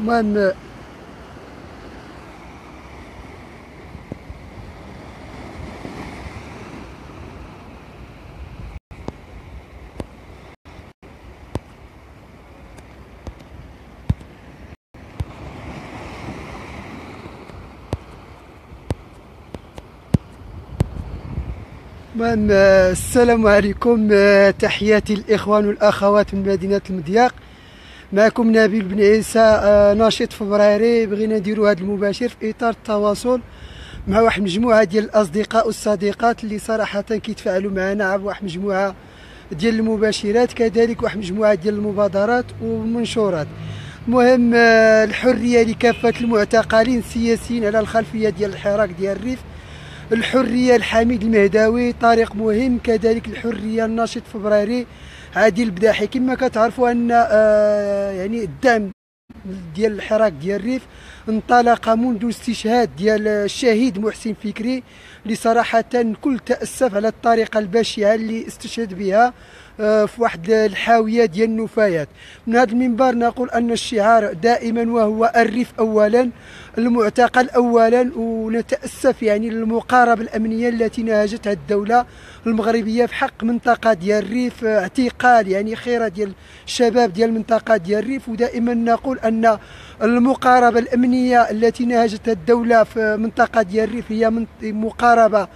المهم السلام عليكم. تحياتي الإخوان والأخوات من مدينة المضياق. معكم نبيل بن عيسى، ناشط فبرايري. بغينا نديروا هذا المباشر في إطار التواصل مع واحد مجموعة ديال الأصدقاء والصديقات اللي صراحة كيتفاعلوا معنا عبر واحد مجموعة ديال المباشرات، كذلك واحد مجموعة ديال المبادرات والمنشورات. المهم الحرية لكافة المعتقلين السياسيين على الخلفية ديال الحراك ديال الريف، الحرية الحميد المهداوي طريق مهم، كذلك الحرية الناشط فبرايري عادل البداحي. كما كتعرفوا أن يعني الدعم ديال الحراك ديال الريف انطلق منذ استشهاد ديال الشهيد محسن فكري، اللي صراحة الكل تأسف على الطريقة البشعة اللي استشهد بها في واحد الحاوية ديال النفايات. من هذا المنبر نقول أن الشعار دائما وهو الريف أولا، المعتقل أولا، ونتأسف يعني للمقاربة الأمنية التي نهجتها الدولة المغربية في حق منطقة ديال الريف، اعتقال يعني خيرة ديال الشباب ديال المنطقة ديال الريف. ودائما نقول أن المقاربة الأمنية التي نهجتها الدولة في منطقة ديال الريف هي مقاربة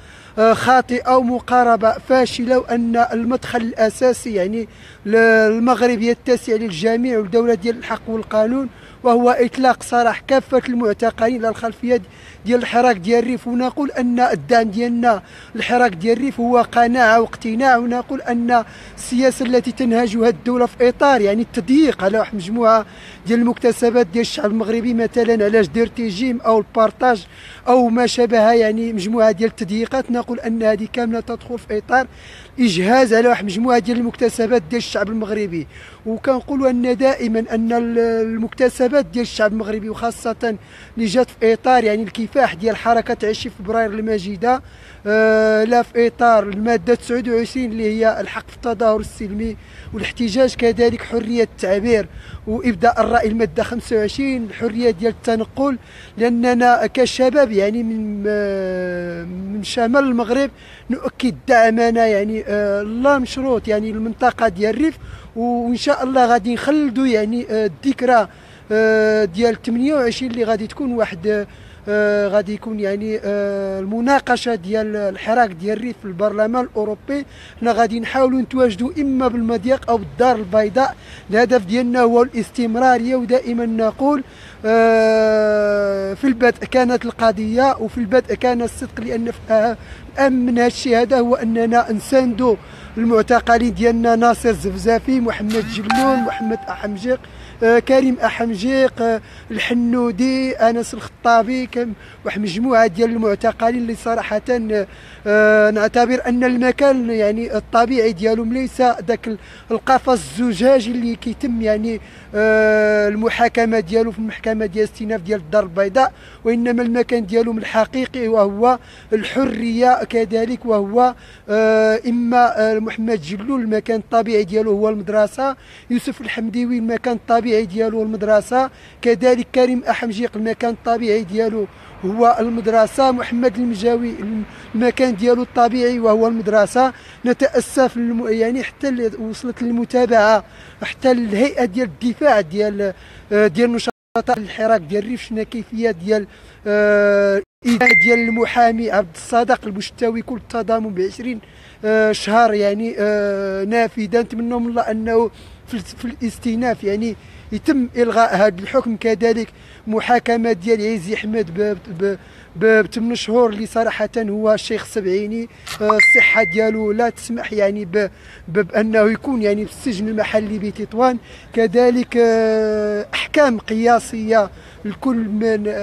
خاطئة ومقاربة فاشلة، وأن المدخل الأساسي يعني المغرب يتسع للجميع والدولة ديال الحق والقانون، وهو إطلاق سراح كافة المعتقلين على الخلفية ديال الحراك ديال الريف. ونقول أن الدعم ديالنا للحراك ديال الريف هو قناعة واقتناع، ونقول أن السياسة التي تنهجها الدولة في إطار يعني التضييق على واحد مجموعة ديال المكتسبات ديال الشعب المغربي، مثلا على جدير تيجيم أو البارطاج أو ما شابه، يعني مجموعة ديال التضييقات، نقول أن هذه كاملة تدخل في إطار إجهاز على واحد مجموعة ديال المكتسبات ديال الشعب المغربي. وكنقولوا أن دائما أن المكتسبات ديال الشعب المغربي، وخاصة اللي جات في إطار يعني الكفاح ديال حركة 20 فبراير المجيدة، لا في إطار المادة 29 اللي هي الحق في التظاهر السلمي والاحتجاج، كذلك حرية التعبير وإبداء الرأي المادة 25، الحرية ديال التنقل، لأننا كشباب يعني من شمال المغرب نؤكد دعمنا يعني لا مشروط يعني المنطقة ديال الريف. وإن شاء الله غادي نخلدوا يعني الذكرى ديال 28 اللي غادي تكون واحد غادي يكون يعني المناقشه ديال الحراك ديال الريف في البرلمان الاوروبي. حنا غادي نحاولوا نتواجدوا اما بالمضيق او بالدار البيضاء. الهدف ديالنا هو الاستمراريه، ودائما نقول في البدء كانت القضيه وفي البدء كان الصدق، لان الاهم من هذا الشيء هذا هو اننا نساندوا المعتقلين ديالنا: ناصر الزفزافي، محمد جلون، محمد أحمجيق، كريم أحمجيق، الحنودي، أنس الخطابي، واحد مجموعة ديال المعتقلين اللي صراحة نعتبر أن المكان يعني الطبيعي ديالهم ليس ذاك القفص الزجاجي اللي كيتم يعني المحاكمة ديالو في المحكمة ديال الاستئناف ديال الدار البيضاء، وإنما المكان ديالهم الحقيقي وهو الحرية، كذلك وهو إما محمد جلول المكان الطبيعي ديالو هو المدرسة، يوسف الحمديوي المكان الطبيعي ديالو المدرسة، كذلك كريم أحمجيق المكان الطبيعي ديالو هو المدرسة، محمد المجاوي المكان ديالو الطبيعي وهو المدرسة. نتأسف يعني حتى وصلت المتابعة حتى الهيئة ديال الدفاع ديال نشطاء الحراك ديال الريف، شنا كيفية ديال ديال المحامي عبد الصادق البشتاوي كل التضامن ب20 شهر يعني نافذة. نتمنى من الله أنه في الاستئناف يعني يتم إلغاء هذا الحكم، كذلك محاكمة ديال عيزي أحمد ب 8 شهور اللي صراحة هو شيخ سبعيني، الصحة ديالو لا تسمح يعني بأنه يكون يعني في السجن المحلي بتطوان، كذلك أحكام قياسية لكل من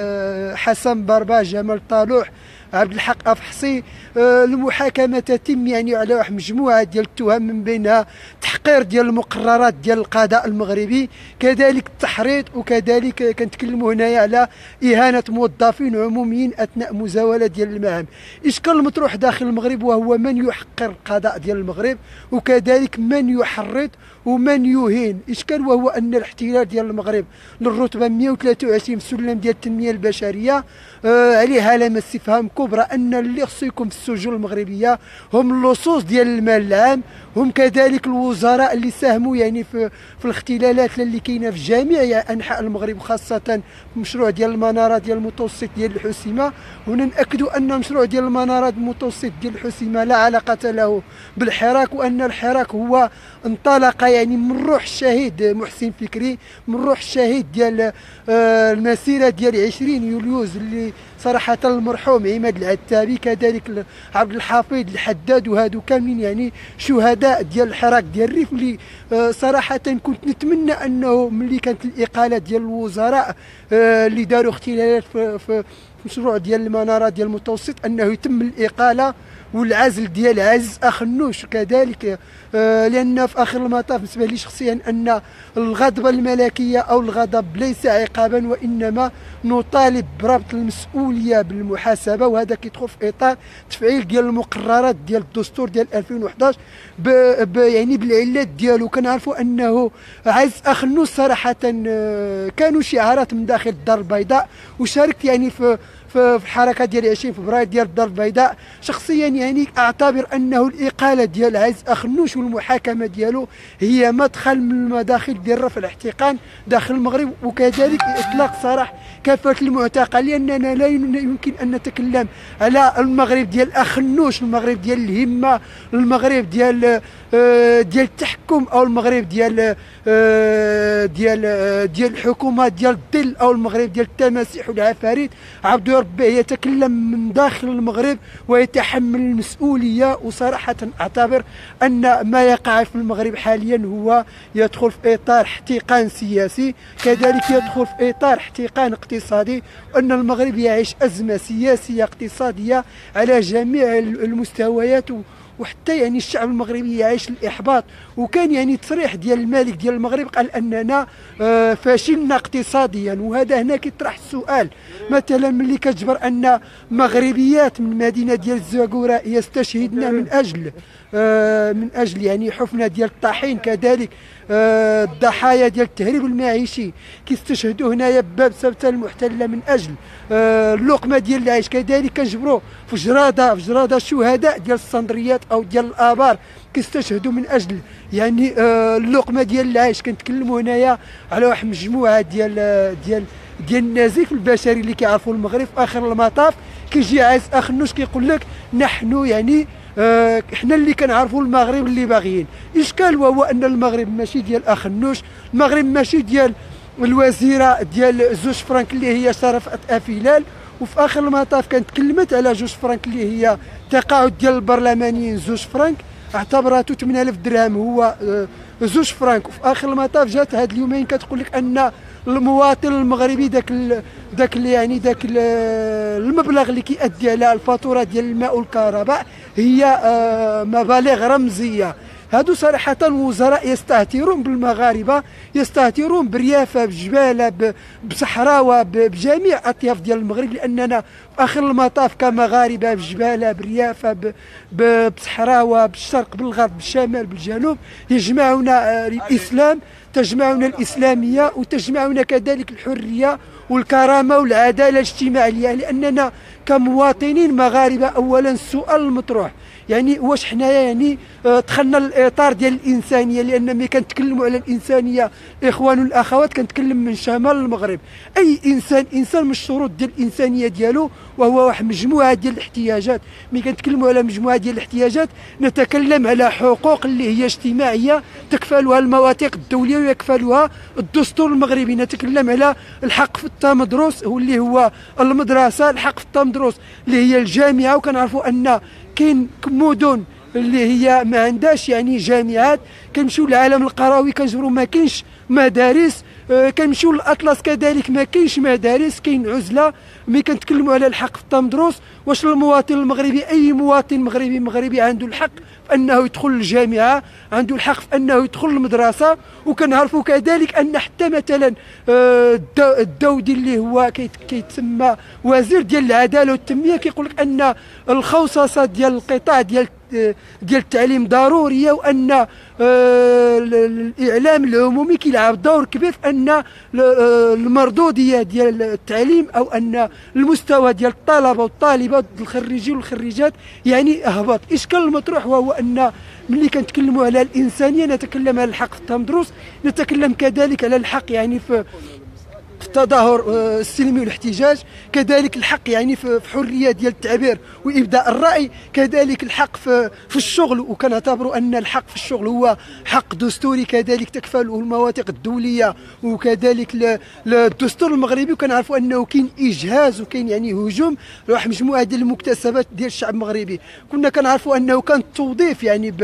حسن برباج، جمال طالوح، عبد الحق أفحصي. المحاكمة تتم يعني على واحد مجموعة ديال التهم، من بينها تحقير ديال المقررات ديال القضاء المغربي، كذلك التحريض، وكذلك كنتكلموا هنايا على إهانة موظفين عموميين أثناء مزاولة ديال المهام. إشكال المطروح داخل المغرب وهو من يحقر القضاء ديال المغرب، وكذلك من يحرض ومن يهين إشكال، وهو أن الاحتلال ديال المغرب للرتبة 123 في السلم ديال التنمية البشرية عليه علامة استفهام كبرى. أن اللي خصو يكون في السجون المغربية هم اللصوص ديال المال العام، هم كذلك الوزراء اللي ساهموا يعني في الاختلالات اللي كاينه في جميع انحاء المغرب، وخاصه المشروع ديال المناره ديال المتوسط ديال الحسيمه. هنا ناكدوا ان مشروع ديال المناره المتوسط ديال الحسيمه لا علاقه له بالحراك، وان الحراك هو انطلق يعني من روح الشهيد محسن فكري، من روح الشهيد ديال المسيره ديال 20 يوليوز اللي صراحه المرحوم عماد العتابي، كذلك عبد الحفيظ الحداد، وهادو كاملين يعني شهداء ديال الحراك ديال الريف. اللي صراحه كنت نتمنى انه ملي كانت الاقاله ديال الوزراء اللي داروا اختلالات في مشروع ديال المناره ديال المتوسط انه يتم الاقاله والعزل ديال عز اخنوش كذلك، لان في اخر المطاف بالنسبه لي شخصيا ان الغضبه الملكيه او الغضب ليس عقابا، وانما نطالب بربط المسؤوليه بالمحاسبه، وهذا كيدخل في اطار تفعيل ديال المقررات ديال الدستور ديال 2011 يعني بالعلات ديالو. كنعرفوا انه عز اخنوش صراحه كانوا شعارات من داخل الدار البيضاء، وشاركت يعني في الحركه ديال 20 فبراير ديال الدار البيضاء. شخصيا يعني اعتبر انه الاقاله ديال عز اخنوش والمحاكمه ديالو هي مدخل من المداخل ديال رفع الاحتقان داخل المغرب، وكذلك اطلاق سراح كافه المعتقل، لاننا لا يمكن ان نتكلم على المغرب ديال اخنوش، المغرب ديال الهمه، المغرب ديال التحكم، او المغرب ديال الحكومه ديال الظل، او المغرب ديال التماسيح والعفاريت. عبد ربه يتكلم من داخل المغرب ويتحمل المسؤوليه، وصراحه اعتبر ان ما يقع في المغرب حاليا هو يدخل في اطار احتقان سياسي، كذلك يدخل في اطار احتقان اقتصادي، وان المغرب يعيش ازمه سياسيه اقتصاديه على جميع المستويات، وحتى يعني الشعب المغربي يعيش الاحباط. وكان يعني تصريح ديال الملك ديال المغرب قال اننا فاشلنا اقتصاديا، وهذا هنا كيطرح السؤال مثلا ملي كتجبر ان مغربيات من المدينه ديال الزاكوره يستشهدن من اجل يعني حفنه ديال الطحين، كذلك الضحايا ديال التهريب المعيشي كيستشهدوا هنايا بسبب المحتله من اجل اللقمه ديال العيش، كذلك كنجبروا في جراده الشهداء ديال الصندريات او ديال الابار كيستشهدوا من اجل يعني اللقمه ديال العيش. كنتكلموا هنايا على واحد المجموعه ديال النزيف البشري اللي كيعرفوا المغرب. في اخر المطاف كيجي عايز اخنوش كيقول لك نحن يعني احنا اللي كنعرفوا المغرب اللي باغيين. اشكال وهو ان المغرب ماشي ديال اخنوش، المغرب ماشي ديال الوزيره ديال زوج فرانك اللي هي شرفت افيلال. وفي اخر المطاف كانت تكلمت على جوج فرانك اللي هي تقاعد ديال البرلمانيين زوج فرانك، اعتبرته 8000 درهم هو زوج فرانك. وفي اخر المطاف جات هاد اليومين كتقول لك ان المواطن المغربي داك المبلغ اللي كيأدي على الفاتوره ديال الماء والكهرباء هي مبالغ رمزيه. هادو صراحة وزراء يستهترون بالمغاربة، يستهترون بريافة، بجبالة، بصحراوة، بجميع أطياف ديال المغرب، لأننا في آخر المطاف كمغاربة بجبالة، بريافة، بصحراوة، بالشرق، بالغرب، بالشمال، بالجنوب، يجمعنا الإسلام، تجمعنا الإسلامية، وتجمعنا كذلك الحرية والكرامة والعدالة الاجتماعية. لأننا كمواطنين مغاربة أولا السؤال المطروح يعني واش حنايا يعني دخلنا الاطار ديال الانسانيه، لان ملي كنتكلموا على الانسانيه الاخوان والاخوات كنتكلم من شمال المغرب. اي انسان من الشروط ديال الانسانيه ديالو وهو واحد مجموعه ديال الاحتياجات. ملي كنتكلموا على مجموعه ديال الاحتياجات نتكلم على حقوق اللي هي اجتماعيه تكفلها المواثيق الدوليه ويكفلها الدستور المغربي. نتكلم على الحق في التمدرس واللي هو المدرسه، الحق في التمدرس اللي هي الجامعه. وكنعرفوا ان كاين مدن اللي هي ما عندهاش يعني جامعات، كنمشيو للعالم القروي كنجبروا ما كاينش مدارس، كنمشيو للاطلس كذلك ما كاينش مدارس، كاين عزله. ملي كنتكلموا على الحق في التمدرس، واش المواطن المغربي اي مواطن مغربي عنده الحق في انه يدخل الجامعه، عنده الحق في انه يدخل المدرسه. وكنعرفوا كذلك ان حتى مثلا الدودي اللي هو كيتسمى وزير ديال العداله والتنميه كيقول لك ان الخصصه ديال القطاع ديال ديال التعليم ضروريه، وان الاعلام العمومي كيلعب دور كبير في ان المردوديه ديال التعليم او ان المستوى ديال الطلبه والطالبات الخريجين والخريجات يعني اهبط. الاشكال المطروح وهو ان ملي كنتكلموا على الانسانيه نتكلم على الحق في التمدرس، نتكلم كذلك على الحق يعني في التظاهر السلمي والاحتجاج، كذلك الحق يعني في حريه ديال التعبير وابداء الراي، كذلك الحق في الشغل، وكنعتبروا ان الحق في الشغل هو حق دستوري كذلك تكفله المواثيق الدوليه وكذلك الدستور المغربي. وكنعرفوا انه كاين اجهاز وكاين يعني هجوم لواحد مجموعه ديال المكتسبات ديال الشعب المغربي. كنا كنعرفوا انه كان التوظيف يعني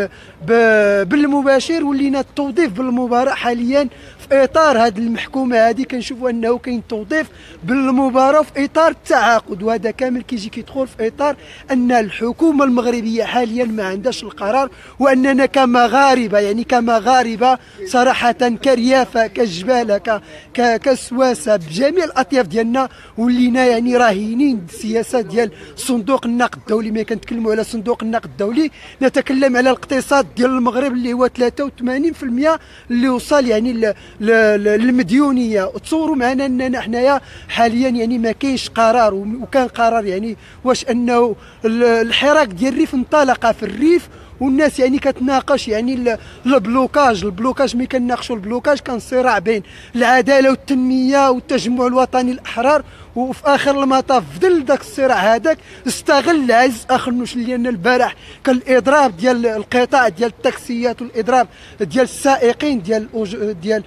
بالمباشر، ولينا التوظيف بالمباراة حاليا في اطار هذه المحكومه هذه كنشوفوا انه كاين توظيف بالمباراه في اطار التعاقد، وهذا كامل كيجي كيدخل في اطار ان الحكومه المغربيه حاليا ما عندهاش القرار، واننا كمغاربه يعني كمغاربه صراحه كريافه كجباله كسواسه بجميع الاطياف ديالنا ولينا يعني راهنين السياسه ديال صندوق النقد الدولي. ملي كنتكلموا على صندوق النقد الدولي نتكلم على الاقتصاد ديال المغرب اللي هو 83% اللي وصل يعني للمديونيه. تصوروا معنا اننا حنايا حاليا يعني ما كاينش قرار، وكان قرار يعني واش انه الحراك ديال الريف انطلق في الريف، والناس يعني كتناقش يعني البلوكاج ملي كنناقشوا البلوكاج كان صراع بين العداله والتنميه والتجمع الوطني الاحرار. وفي اخر المطاف في ظل ذاك الصراع هذاك استغل العز اخنوش لان البارح كان الاضراب ديال القطاع ديال التاكسيات والاضراب ديال السائقين ديال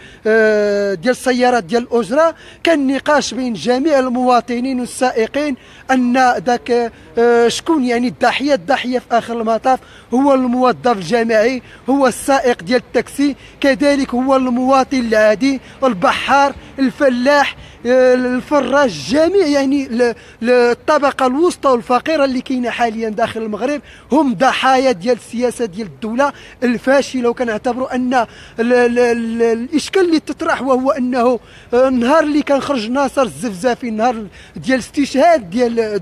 السيارات ديال الاجره. كان نقاش بين جميع المواطنين والسائقين ان ذاك شكون يعني الضحيه في اخر المطاف هو الموظف الجماعي، هو السائق ديال التاكسي، كذلك هو المواطن العادي، البحار، الفلاح، الفراش، جميع يعني الطبقه الوسطى والفقيره اللي كاينه حاليا داخل المغرب هم ضحايا ديال السياسه ديال الدوله الفاشله. وكنعتبروا ان الاشكال اللي تطرح وهو انه النهار اللي كان خرج ناصر الزفزافي، النهار ديال استشهاد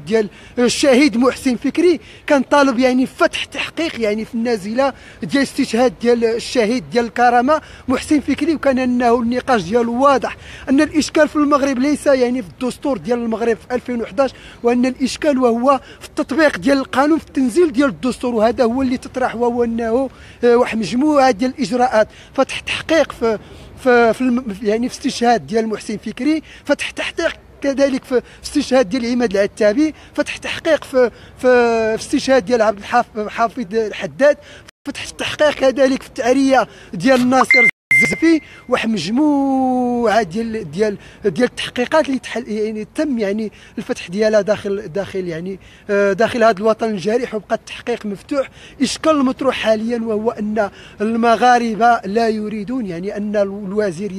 ديال الشهيد محسن فكري، كان طالب يعني فتح تحقيق يعني في النازله ديال استشهاد ديال الشهيد ديال الكرامه محسن فكري، وكان انه النقاش ديالو واضح ان الاشكال في المغرب ليس يعني في الدستور ديال المغرب في 2011، وان الاشكال وهو في التطبيق ديال القانون في التنزيل ديال الدستور. وهذا هو اللي تطرح، وهو انه واحد مجموعه ديال الاجراءات، فتح تحقيق يعني في استشهاد ديال محسن فكري، فتح تحقيق كذلك في استشهاد ديال عماد العتابي، فتح تحقيق في استشهاد ديال عبد الحافظ الحداد، فتح تحقيق كذلك في التعريه ديال ناصر الزفي. واحد مجموعه ديال التحقيقات اللي يعني تم يعني الفتح ديالها داخل يعني داخل هذا الوطن الجارح، وبقى التحقيق مفتوح. اشكال المطروح حاليا وهو ان المغاربه لا يريدون يعني ان الوزير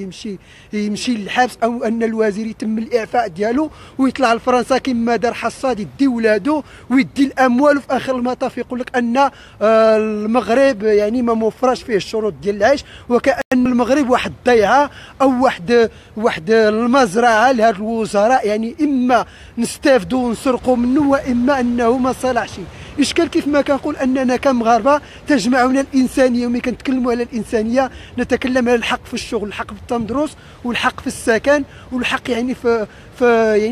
يمشي للحبس، او ان الوزير يتم الاعفاء ديالو ويطلع لفرنسا كما دار حصاد يدي ولادو ويدي الاموال، وفي اخر المطاف يقول لك ان المغرب يعني ما موفراش فيه الشروط ديال العيش، وكأن المغرب واحد الضيعه او واحد المزرعه لهاد الوزراء، يعني اما نستافدوا ونسرقوا منه واما انه ما صالحش. اشكال كيف ما كنقول اننا كمغاربه تجمعنا الانسانيه، وملي كنتكلموا على الانسانيه نتكلم على الحق في الشغل، الحق في التمدرس، والحق في السكن، والحق يعني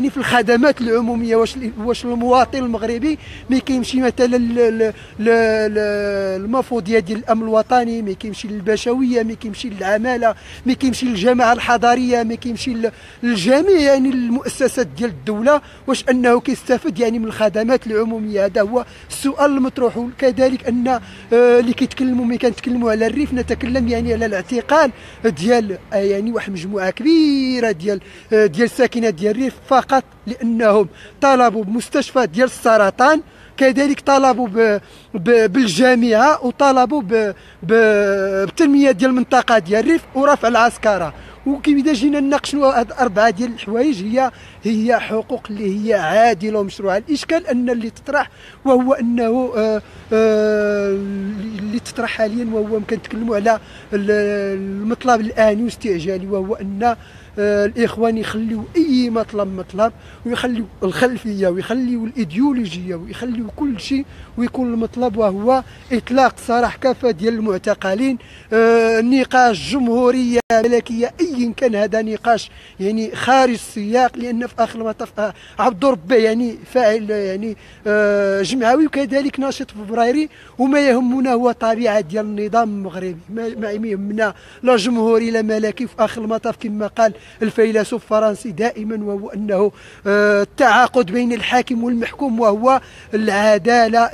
في الخدمات العموميه. واش المواطن المغربي ملي كيمشي مثلا المفوضيه ديال الامن الوطني، ملي كيمشي للبشويه، ملي كيمشي للعماله، ملي كيمشي للجماعه الحضاريه، ملي كيمشي للجميع يعني المؤسسات ديال الدوله، واش انه كيستافد يعني من الخدمات العموميه؟ هذا هو السؤال المطروح. وكذلك ان اللي كيتكلموا ملي كنتكلموا على الريف نتكلم يعني على الاعتقال ديال يعني واحد مجموعه كبيره ديال ساكنات ديال الريف فقط لانهم طلبوا بمستشفى ديال السرطان، كذلك طلبوا بالجامعه، وطلبوا بالتنميه ديال المنطقه ديال الريف ورفع العسكره. وكيفاش جينا نناقشوا هاد اربعه ديال الحوايج هي حقوق اللي هي عادله ومشروعه. الاشكال ان اللي تطرح وهو انه اللي تطرح حاليا وهو كنتكلموا على المطلب الاني واستعجالي، وهو ان الاخوان يخليوا اي مطلب ويخليوا الخلفيه ويخليوا الايديولوجيه ويخليوا كل شيء، ويكون المطلب وهو اطلاق سراح كافه ديال المعتقلين. نقاش جمهوريه ملكيه ايا كان هذا نقاش يعني خارج السياق، لان في اخر المطاف عبد ربه يعني فاعل يعني جمعوي وكذلك ناشط فبرايري، وما يهمنا هو طبيعه ديال النظام المغربي، ما يهمنا لا جمهوري لا ملكي. في اخر المطاف كما قال الفيلسوف الفرنسي دائما، وهو انه التعاقد بين الحاكم والمحكوم، وهو العداله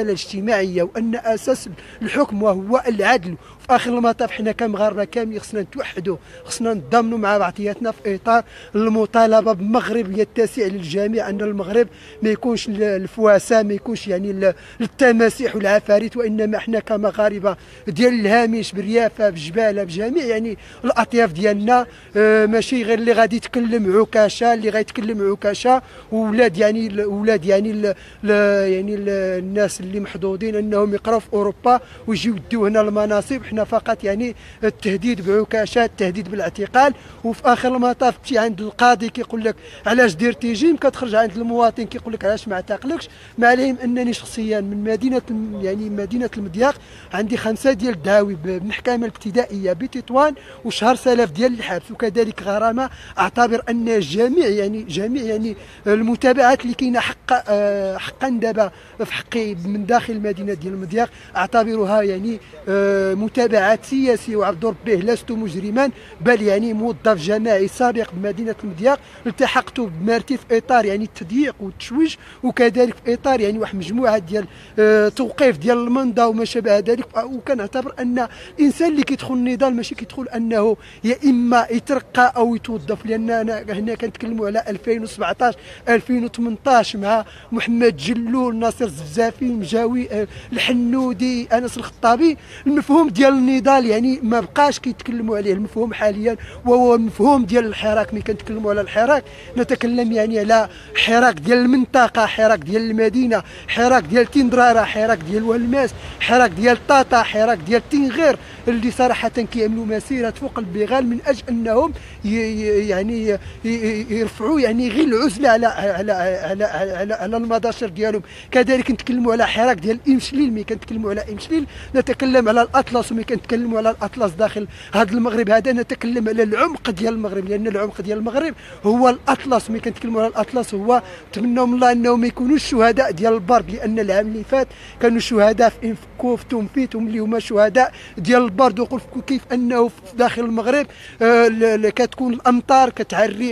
الاجتماعيه، وان اساس الحكم وهو العدل. في اخر المطاف حنا كمغاربه كاملين خصنا نتوحدوا، خصنا نتضامنوا مع بعضياتنا في اطار المطالبه بمغرب يتسع للجميع، ان المغرب ما يكونش الفواسه، ما يكونش يعني التماسيح والعفاريت، وانما حنا كمغاربه ديال الهامش بالريافه بجباله بجميع يعني الاطياف ديالنا، ماشي غير اللي غادي يتكلم عكاشه، اللي غيتكلم عكاشه وولاد يعني يعني الناس اللي محظوظين انهم يقراوا في اوروبا ويجيو يديو هنا المناصب. حنا فقط يعني التهديد بعكاشه، التهديد بالاعتقال. وفي اخر المطاف تمشي عند القاضي كيقول لك علاش درت تيجيم، كتخرج عند المواطن كيقول لك علاش ما اعتقلكش. ما عليهم انني شخصيا من مدينه المضياق عندي 5 ديال الدعاوي بالمحكمه الابتدائيه بتطوان وشهر سلف ديال الحبس وكذلك غرامه. اعتبر ان جميع يعني المتابعات اللي كاينه حقا دابا في حقي من داخل المدينه ديال المضياق اعتبرها يعني متابعات سياسيه، وعبد ربه لست مجرما بل يعني موظف جماعي سابق بمدينه المضياق. التحقت بمرتي في اطار يعني التضييق والتشويش، وكذلك في اطار يعني واحد مجموعه ديال توقيف ديال المنضه وما شابه ذلك. وكنعتبر ان الانسان اللي كيدخل النضال ماشي كيدخل انه يا اما يترقى او يتوظف، لان هنا كنتكلموا على 2017 2018 مع محمد جلول، ناصر الزفزافي، المجاوي، الحنودي، انس الخطابي. المفهوم ديال النضال يعني ما بقاش كيتكلموا عليه. المفهوم حاليا وهو المفهوم ديال الحراك. ملي كنتكلموا على الحراك نتكلم يعني على حراك ديال المنطقه، حراك ديال المدينه، حراك ديال تندراره، حراك ديال والماس، حراك ديال طاطا، حراك ديال تنغير، اللي صراحه كيعملوا مسيره فوق البغال من اجل انهم يعني يرفعوا يعني غير العزله على المداشر ديالهم. كذلك نتكلموا على حراك ديال امشليل. ملي كنتكلموا على امشليل نتكلم على الاطلس، وملي كنتكلموا على الاطلس داخل هذا المغرب هذا نتكلم على العمق ديال المغرب، لان العمق ديال المغرب هو الاطلس. ملي كنتكلموا على الاطلس هو نتمنوا من الله انه ما يكونوش شهداء ديال البرد، لان العام اللي فات كانوا شهداء في انفكو في تومفيتهم اللي هما شهداء ديال البرد. وقلت كيف انه في داخل المغرب كتكون الامطار كتعري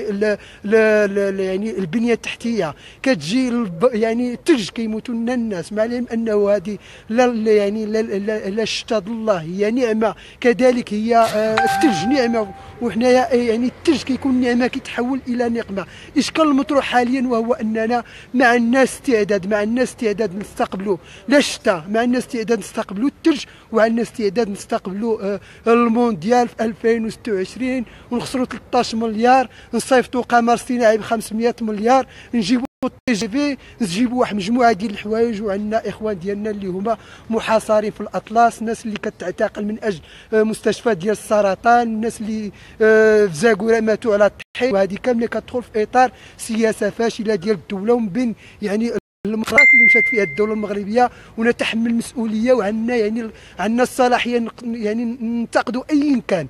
يعني البنيه التحتيه، كتجي يعني الثلج كيموتوا لنا الناس. ما عليهم انه هذه يعني لا الشتاء الله هي نعمه، كذلك هي الثلج نعمه، وحنايا يعني الثلج كيكون نعمه كيتحول الى نقمه. الاشكال المطروح حاليا وهو اننا مع الناس استعداد نستقبلوا لا الشتاء، مع الناس استعداد نستقبلوا الثلج، وعلى الناس استعداد نستقبلوا المونديال في 2026 ونخسروا 13 مليار، نصيفطوا قمر صناعي ب 500 مليار، نجيبوا تي جي في، نجيبوا واحد مجموعه ديال الحوايج. وعندنا اخوان ديالنا اللي هما محاصرين في الاطلس، الناس اللي كتعتقل من اجل مستشفى ديال السرطان، الناس اللي في زاكوره ماتوا على التحقيق، وهذه كامله كتدخل في اطار سياسه فاشله ديال الدوله، ومن بين يعني المخاطر اللي مشات فيها الدوله المغربيه ونتحمل المسؤوليه. وعندنا يعني عندنا الصلاحيه يعني ننتقدوا ايا كان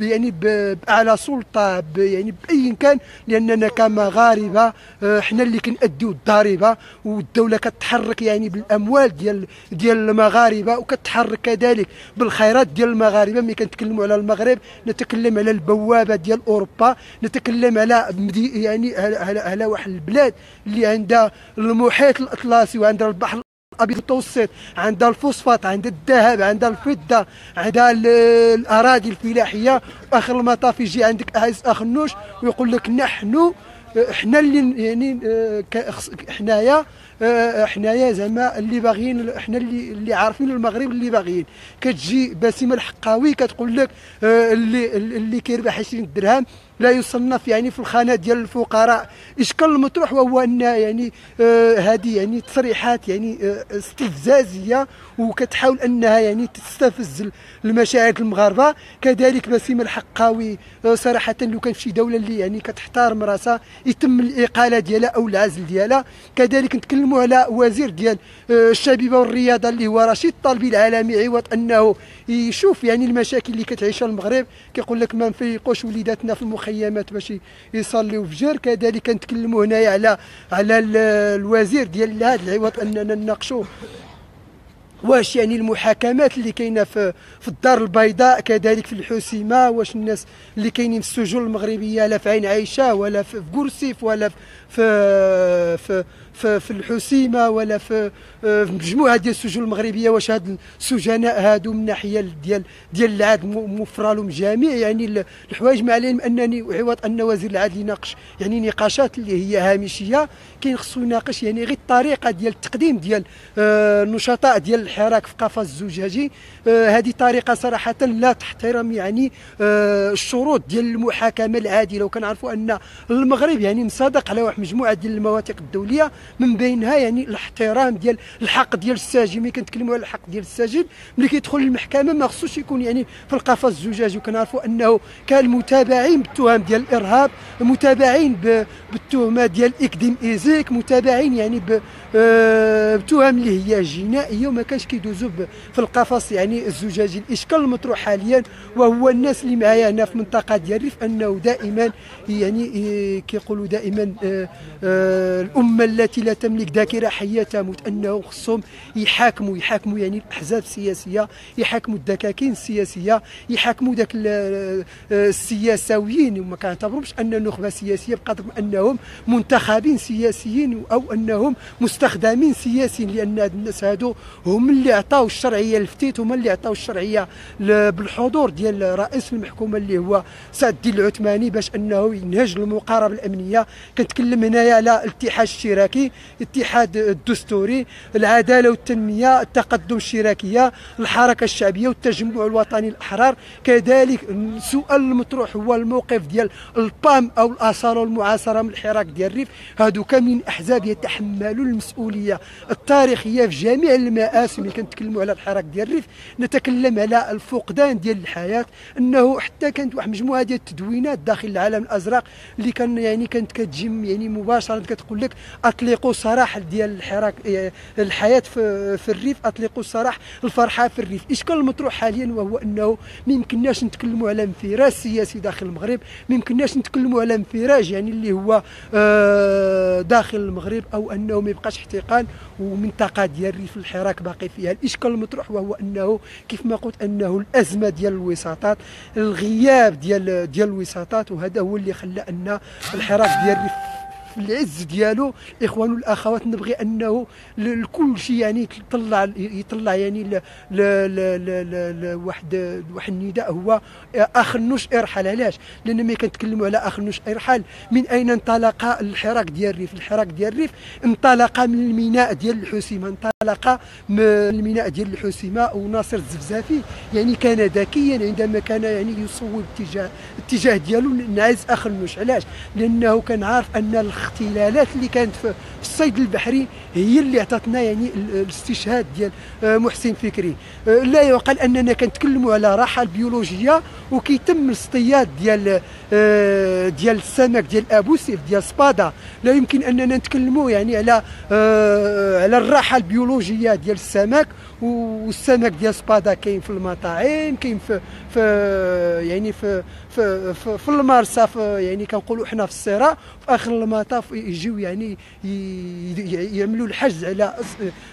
يعني باعلى سلطه يعني باي كان، لاننا كمغاربه حنا اللي كنأديو الضريبه، والدوله كتحرك يعني بالاموال ديال المغاربه، وكتحرك كذلك بالخيرات ديال المغاربه. ملي كنتكلموا على المغرب نتكلم على البوابه ديال اوروبا، نتكلم على يعني على واحد البلاد اللي عندها المحيط الاطلسي وعندها البحر الابيض المتوسط، عندها الفوسفات، عندها الذهب، عندها الفضه، عندها الاراضي الفلاحيه. واخر المطاف يجي عندك اعز اخنوش ويقول لك احنا اللي يعني حنايا زعما اللي باغيين، احنا اللي عارفين المغرب اللي باغيين. كتجي باسمه الحقاوي كتقول لك اللي كيربح 20 درهم لا يصنف يعني في الخانه ديال الفقراء. اشكال المطروح وهو ان يعني هذه يعني تصريحات يعني استفزازيه، وكتحاول انها يعني تستفز المشاعر المغاربه. كذلك بسيمه الحقاوي صراحه لو كان في شي دوله اللي يعني كتحترم راسها يتم الاقاله ديالها او العزل ديالها. كذلك نتكلموا على وزير ديال الشبيبه والرياضه اللي هو رشيد الطالبي العالمي، عوض انه يشوف يعني المشاكل اللي كتعيشها المغرب كيقول لك ما نفيقوش وليداتنا في المخيمات باش يصليوا فجر. كذلك نتكلموا هنايا على الوزير ديال هذا، العوض اننا نناقشوا واش يعني المحاكمات اللي كاينه في الدار البيضاء، كذلك في الحسيمه، واش الناس اللي كاينين في السجون المغربيه لا في عين عائشه ولا في كورسيف ولا في الحسيمه ولا في مجموعه ديال السجون المغربيه، واش هاد السجناء هادو من ناحيه ديال العدل موفره لهم جميع يعني الحوايج. مع العلم انني عوض ان وزير العدل يناقش يعني نقاشات اللي هي هامشيه، كاين خصو يناقش يعني غير الطريقه ديال التقديم ديال النشطاء ديال الحراك في قفص الزجاجي. هذه طريقه صراحه لا تحترم يعني الشروط ديال المحاكمه العادله. وكنعرفوا ان المغرب يعني مصادق على واحد مجموعه ديال المواثيق الدوليه، من بينها يعني الاحترام ديال الحق ديال الساجن. ملي كنتكلموا على الحق ديال الساجن ملي كيدخل للمحكمه ما خصوش يكون يعني في القفص الزجاجي. وكنعرفوا انه كان متابعين بالتهم ديال الارهاب، متابعين بالتهمه ديال اكديم ايزيك، متابعين يعني بتهم اللي هي جنائيه، وما كانش كيدوزوا في القفص يعني الزجاجي. الاشكال المطروح حاليا وهو الناس اللي معايا هنا في منطقه ديال الريف انه دائما يعني كيقولوا دائما الامه التي لا تملك ذاكره حيه تموت، انه خصهم يحاكموا يعني الاحزاب السياسيه، يحاكموا الدكاكين السياسيه، يحاكموا ذاك السياساويين، وما كنعتبروش ان النخبه سياسيه بقدر ما انهم منتخبين سياسيين او انهم مستخدمين سياسيين، لان هاد الناس هادو هم اللي عطاو الشرعيه للفتيت، هما اللي عطاو الشرعيه بالحضور ديال رئيس المحكومه اللي هو سعد الدين العثماني باش انه ينهج المقاربه الامنيه. كنتكلم هنايا على الاتحاد الاشتراكي، الاتحاد الدستوري، العداله والتنميه، التقدم الاشتراكيه، الحركه الشعبيه والتجمع الوطني الاحرار. كذلك السؤال المطروح هو الموقف ديال البام او الاصاله والمعاصره من الحراك ديال الريف. هادو كاملين احزاب يتحملوا المسؤوليه التاريخيه في جميع المآسي. ملي كنتكلموا على الحراك ديال الريف نتكلم على الفقدان ديال الحياه، انه حتى كانت واحد مجموعه ديال التدوينات داخل العالم الازرق اللي كانت كتجي يعني مباشره كتقول لك اطلقوا سراح ديال الحراك الحياه في الريف، اطلقوا سراح الفرحه في الريف. اشكال المطروح حاليا وهو انه ما يمكنناش نتكلموا على انفراج سياسي داخل المغرب، ما يمكنناش نتكلموا على انفراج يعني اللي هو داخل المغرب، او انه ما يبقاش احتقان ومنطقه ديال الريف الحراك باقي فيها. الاشكال المطروح وهو انه كيف ما قلت انه الازمه ديال الوساطات، الغياب ديال الوساطات، وهذا هو اللي خلى ان الحراك ديال الريف في العز ديالو. الاخوان والاخوات نبغي انه كل شيء يعني يطلع يعني واحد النداء هو اخنوش ارحل. علاش؟ لان ملي كنتكلموا على اخنوش ارحل، من اين انطلق الحراك ديال الريف؟ الحراك ديال الريف انطلق من الميناء ديال الحسيمه، انطلق من الميناء ديال الحسيمه. وناصر الزفزافي يعني كان ذكيا عندما كان يعني يصوب اتجاه ديالو نعز اخنوش. علاش؟ لانه كان عارف ان الاختلالات اللي كانت في الصيد البحري هي اللي عطاتنا يعني الاستشهاد ديال محسن فكري. لا يعقل اننا كنتكلموا على راحه البيولوجيه وكيتم الاصطياد ديال السمك ديال ابو سيف ديال سبادا. لا يمكن اننا نتكلموا يعني على الراحه البيولوجيه ديال السمك، والسمك ديال سبادا كاين في المطاعم، كاين في يعني في المرسى، يعني كنقولوا حنا في الصراء، في اخر المطاف يجيو يعني يعملوا الحجز على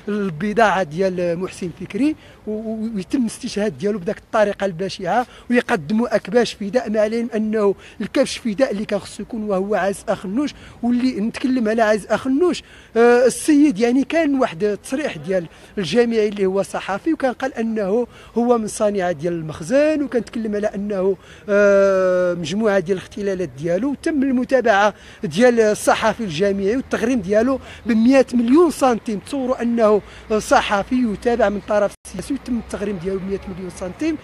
البضاعه ديال محسن فكري، ويتم الاستشهاد ديالو بداك الطريقه البشعه، ويقدموا اكباش فداء. مع العلم انه الكبش فداء اللي كان خصو يكون وهو عز اخنوش. واللي نتكلم على عز اخنوش، السيد يعني كان واحد التصريح ديال الجامعي اللي هو صحفي، وكان قال انه هو من صانعه ديال المخزن، وكان تكلم على انه مجموعه ديال الاختلالات ديالو. تم المتابعه ديال الصحفي الجامعي والتغريم ديالو ب 100 مليون سنتيم. تصوروا انه صحفي يتابع من طرف السياسي وتم التغريم ديالو 100 مليون سنتيم.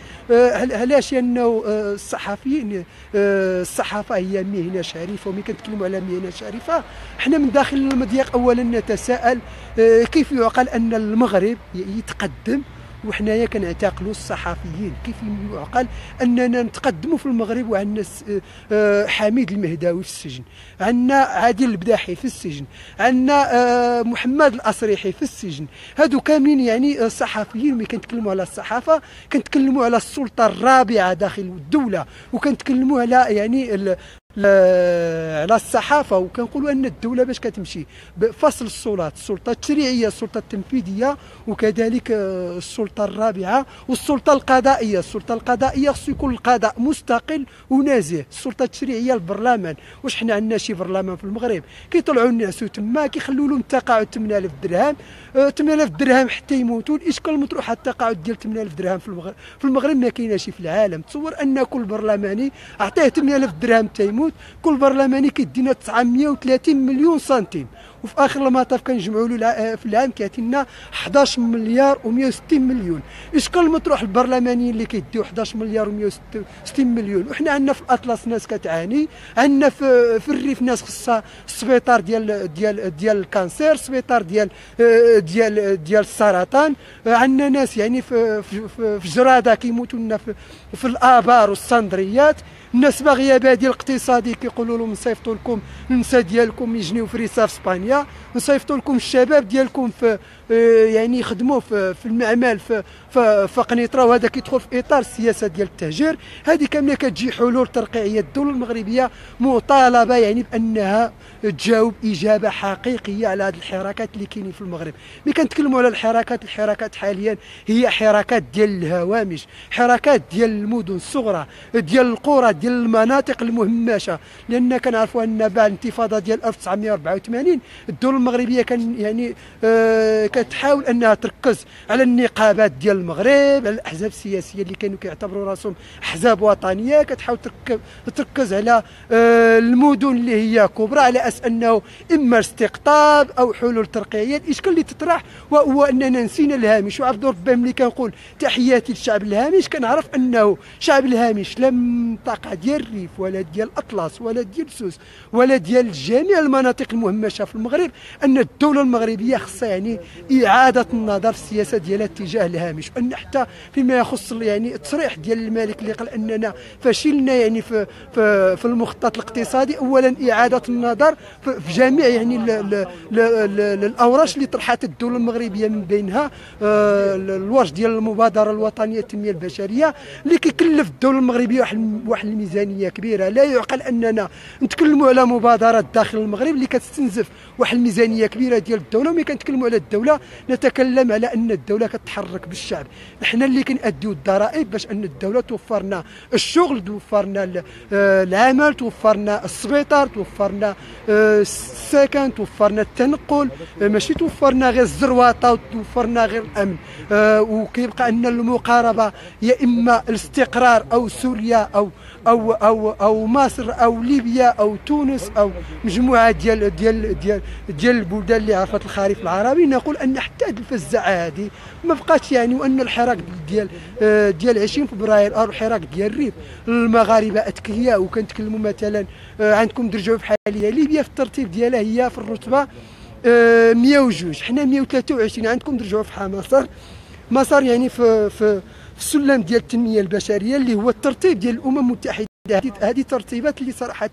علاش؟ لانه الصحفيين، الصحافه هي مهنه شريفه، وملي كنتكلموا على مهنه شريفه حنا من داخل المضيق اولا نتساءل كيف يعقل ان المغرب يتقدم وحنايا كنعتقلوا الصحفيين؟ كيف يعقل اننا نتقدموا في المغرب وعندنا حميد المهداوي في السجن، عندنا عادل البداحي في السجن، عندنا محمد الأصريحي في السجن؟ هادو كاملين يعني صحفيين. ملي كنتكلموا على الصحافه كنتكلموا على السلطه الرابعه داخل الدوله، وكنتكلموا على يعني على الصحافه، وكنقولوا ان الدوله باش كتمشي بفصل السلطات، السلطه التشريعيه، السلطه التنفيذيه، وكذلك السلطه الرابعه والسلطه القضائيه. السلطه القضائيه خصو يكون القضاء مستقل ونازه. السلطه التشريعيه البرلمان، واش حنا عندنا شي برلمان في المغرب؟ كيطلعوا الناس تما كيخلوا لهم التقاعد 8000 درهم، 8000 درهم حتى يموتوا. الاشكال المطروح على التقاعد ديال 8000 درهم في المغرب ما كايناش في العالم. تصور ان كل برلماني عطيه 8000 درهم حتى يموت، كل برلماني كيدينا 930 مليون سنتيم، وفي اخر المطاف كنجمعوا له في العام كيعطينا 11 مليار و160 مليون. اشكال المطروح البرلمانيين اللي كيديو 11 مليار و160 مليون، وحنا عندنا في الاطلس ناس كتعاني، عندنا في الريف ناس خصها السبيطار ديال الكانسير، السبيطار ديال السرطان، عندنا ناس يعني في جراده كيموتوا لنا في الابار والصندريات. الناس باغيه بديل اقتصادي، كيقولوا لهم نصيفطوا لكم النساء ديالكم يجنيو في ريسا في اسبانيا، نصيفطوا لكم الشباب ديالكم في يعني يخدموا في المعمل في قنيطره، وهذا كيدخل في اطار السياسه ديال التهجير. هذه كامله كتجي حلول ترقيعيه. الدوله المغربيه مطالبه يعني بانها تجاوب اجابه حقيقيه على هذه الحركات اللي كاينين في المغرب. ملي كنتكلموا على الحركات حاليا هي حركات ديال الهوامش، حركات ديال المدن الصغرى، ديال القرى، ديال المناطق المهمشه. لان كنعرفوا ان بعد الانتفاضه ديال 1984 الدوله المغربيه كان يعني كتحاول انها تركز على النقابات ديال المغرب، على الاحزاب السياسيه اللي كانوا كيعتبروا راسهم احزاب وطنيه، كتحاول تركز على المدن اللي هي كبرى، على اساس انه اما استقطاب او حلول ترقيعيه. الاشكال اللي تطرح هو اننا نسينا الهامش. وعبد الرب ملي كنقول تحياتي للشعب الهامش كنعرف انه شعب الهامش لا منطقه ديال الريف ولا ديال الاطلس ولا ديال سوس ولا ديال جميع المناطق المهمشه في المغرب، ان الدوله المغربيه خصها يعني اعاده النظر في السياسه ديالها تجاه الهامش، وان حتى فيما يخص يعني التصريح ديال الملك اللي قال اننا فشلنا يعني في المخطط الاقتصادي. اولا اعاده النظر في جميع يعني الاوراش اللي طرحت الدوله المغربيه، من بينها الورش ديال المبادره الوطنيه للتنميه البشريه اللي كيكلف الدوله المغربيه واحد الميزانيه كبيره. لا يعقل اننا نتكلموا على مبادرات داخل المغرب اللي كتستنزف واحد الميزانيه كبيره ديال الدوله. وملي كنتكلموا على الدوله نتكلم على ان الدوله كتحرك بالشعب، احنا اللي كنأديو الضرائب باش ان الدوله توفرنا الشغل، توفرنا العمل، توفرنا السبيطار، توفرنا السكن، توفرنا التنقل، ماشي توفرنا غير الزروطه وتوفرنا غير الامن. وكيبقى ان المقاربه يا اما الاستقرار او سوريا او مصر او ليبيا او تونس او مجموعه ديال البلدان اللي عرفت الخريف العربي. نقول ان حتى هذه الفزاعه هذه ما بقاتش يعني، وان الحراك ديال 20 فبراير او الحراك ديال الريف المغاربه اذكياء. وكنتكلموا مثلا عندكم درجوا بحال ليبيا في الترتيب ديالها هي في الرتبه 102، حنا 123. عندكم درجوا بحال مصر يعني في السلم ديال التنميه البشريه اللي هو الترتيب ديال الامم المتحده. هذه ترتيبات اللي صراحه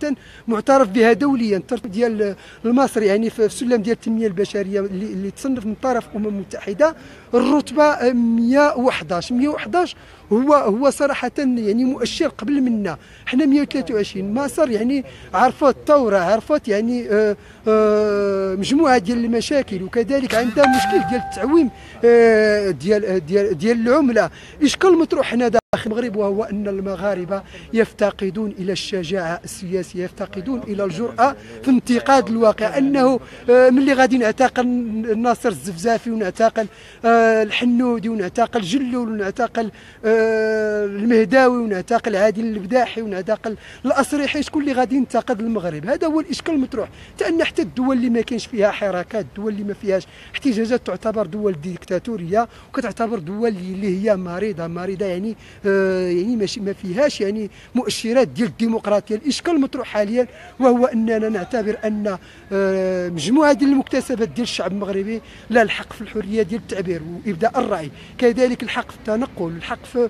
معترف بها دوليا. الترتيب ديال مصر يعني في السلم ديال التنميه البشريه اللي تصنف من طرف الامم المتحده الرتبه 111 هو صراحه يعني مؤشر قبل منا. حنا 123. مصر يعني عرفت الثوره، عرفت يعني مجموعه ديال المشاكل، وكذلك عندها مشكل ديال التعويم ديال العمله. اشكال مطروح هنا داخل المغرب وهو ان المغاربه يفتقدون الى الشجاعه السياسيه، يفتقدون الى الجرأه في انتقاد الواقع. انه ملي غادي نعتقل ناصر الزفزافي ونعتقل الحنودي ونعتقل جلول ونعتقل المهداوي ونعتقل عادل البداحي ونعتقل الأصريحي، شكون اللي غادي ينتقد المغرب؟ هذا هو الاشكال المطروح. لان حتى الدول اللي ما كاينش فيها حراكات، الدول اللي ما فيهاش احتجاجات، تعتبر دول ديكتاتوريه، وكتعتبر دول اللي هي مريضه يعني يعني ماشي ما فيهاش يعني مؤشرات ديال الديمقراطيه. الاشكال المطروح حاليا وهو اننا نعتبر ان مجموعه ديال المكتسبات ديال الشعب المغربي لا الحق في الحريه ديال التعبير وابداء الراي، كذلك الحق في التنقل، الحق في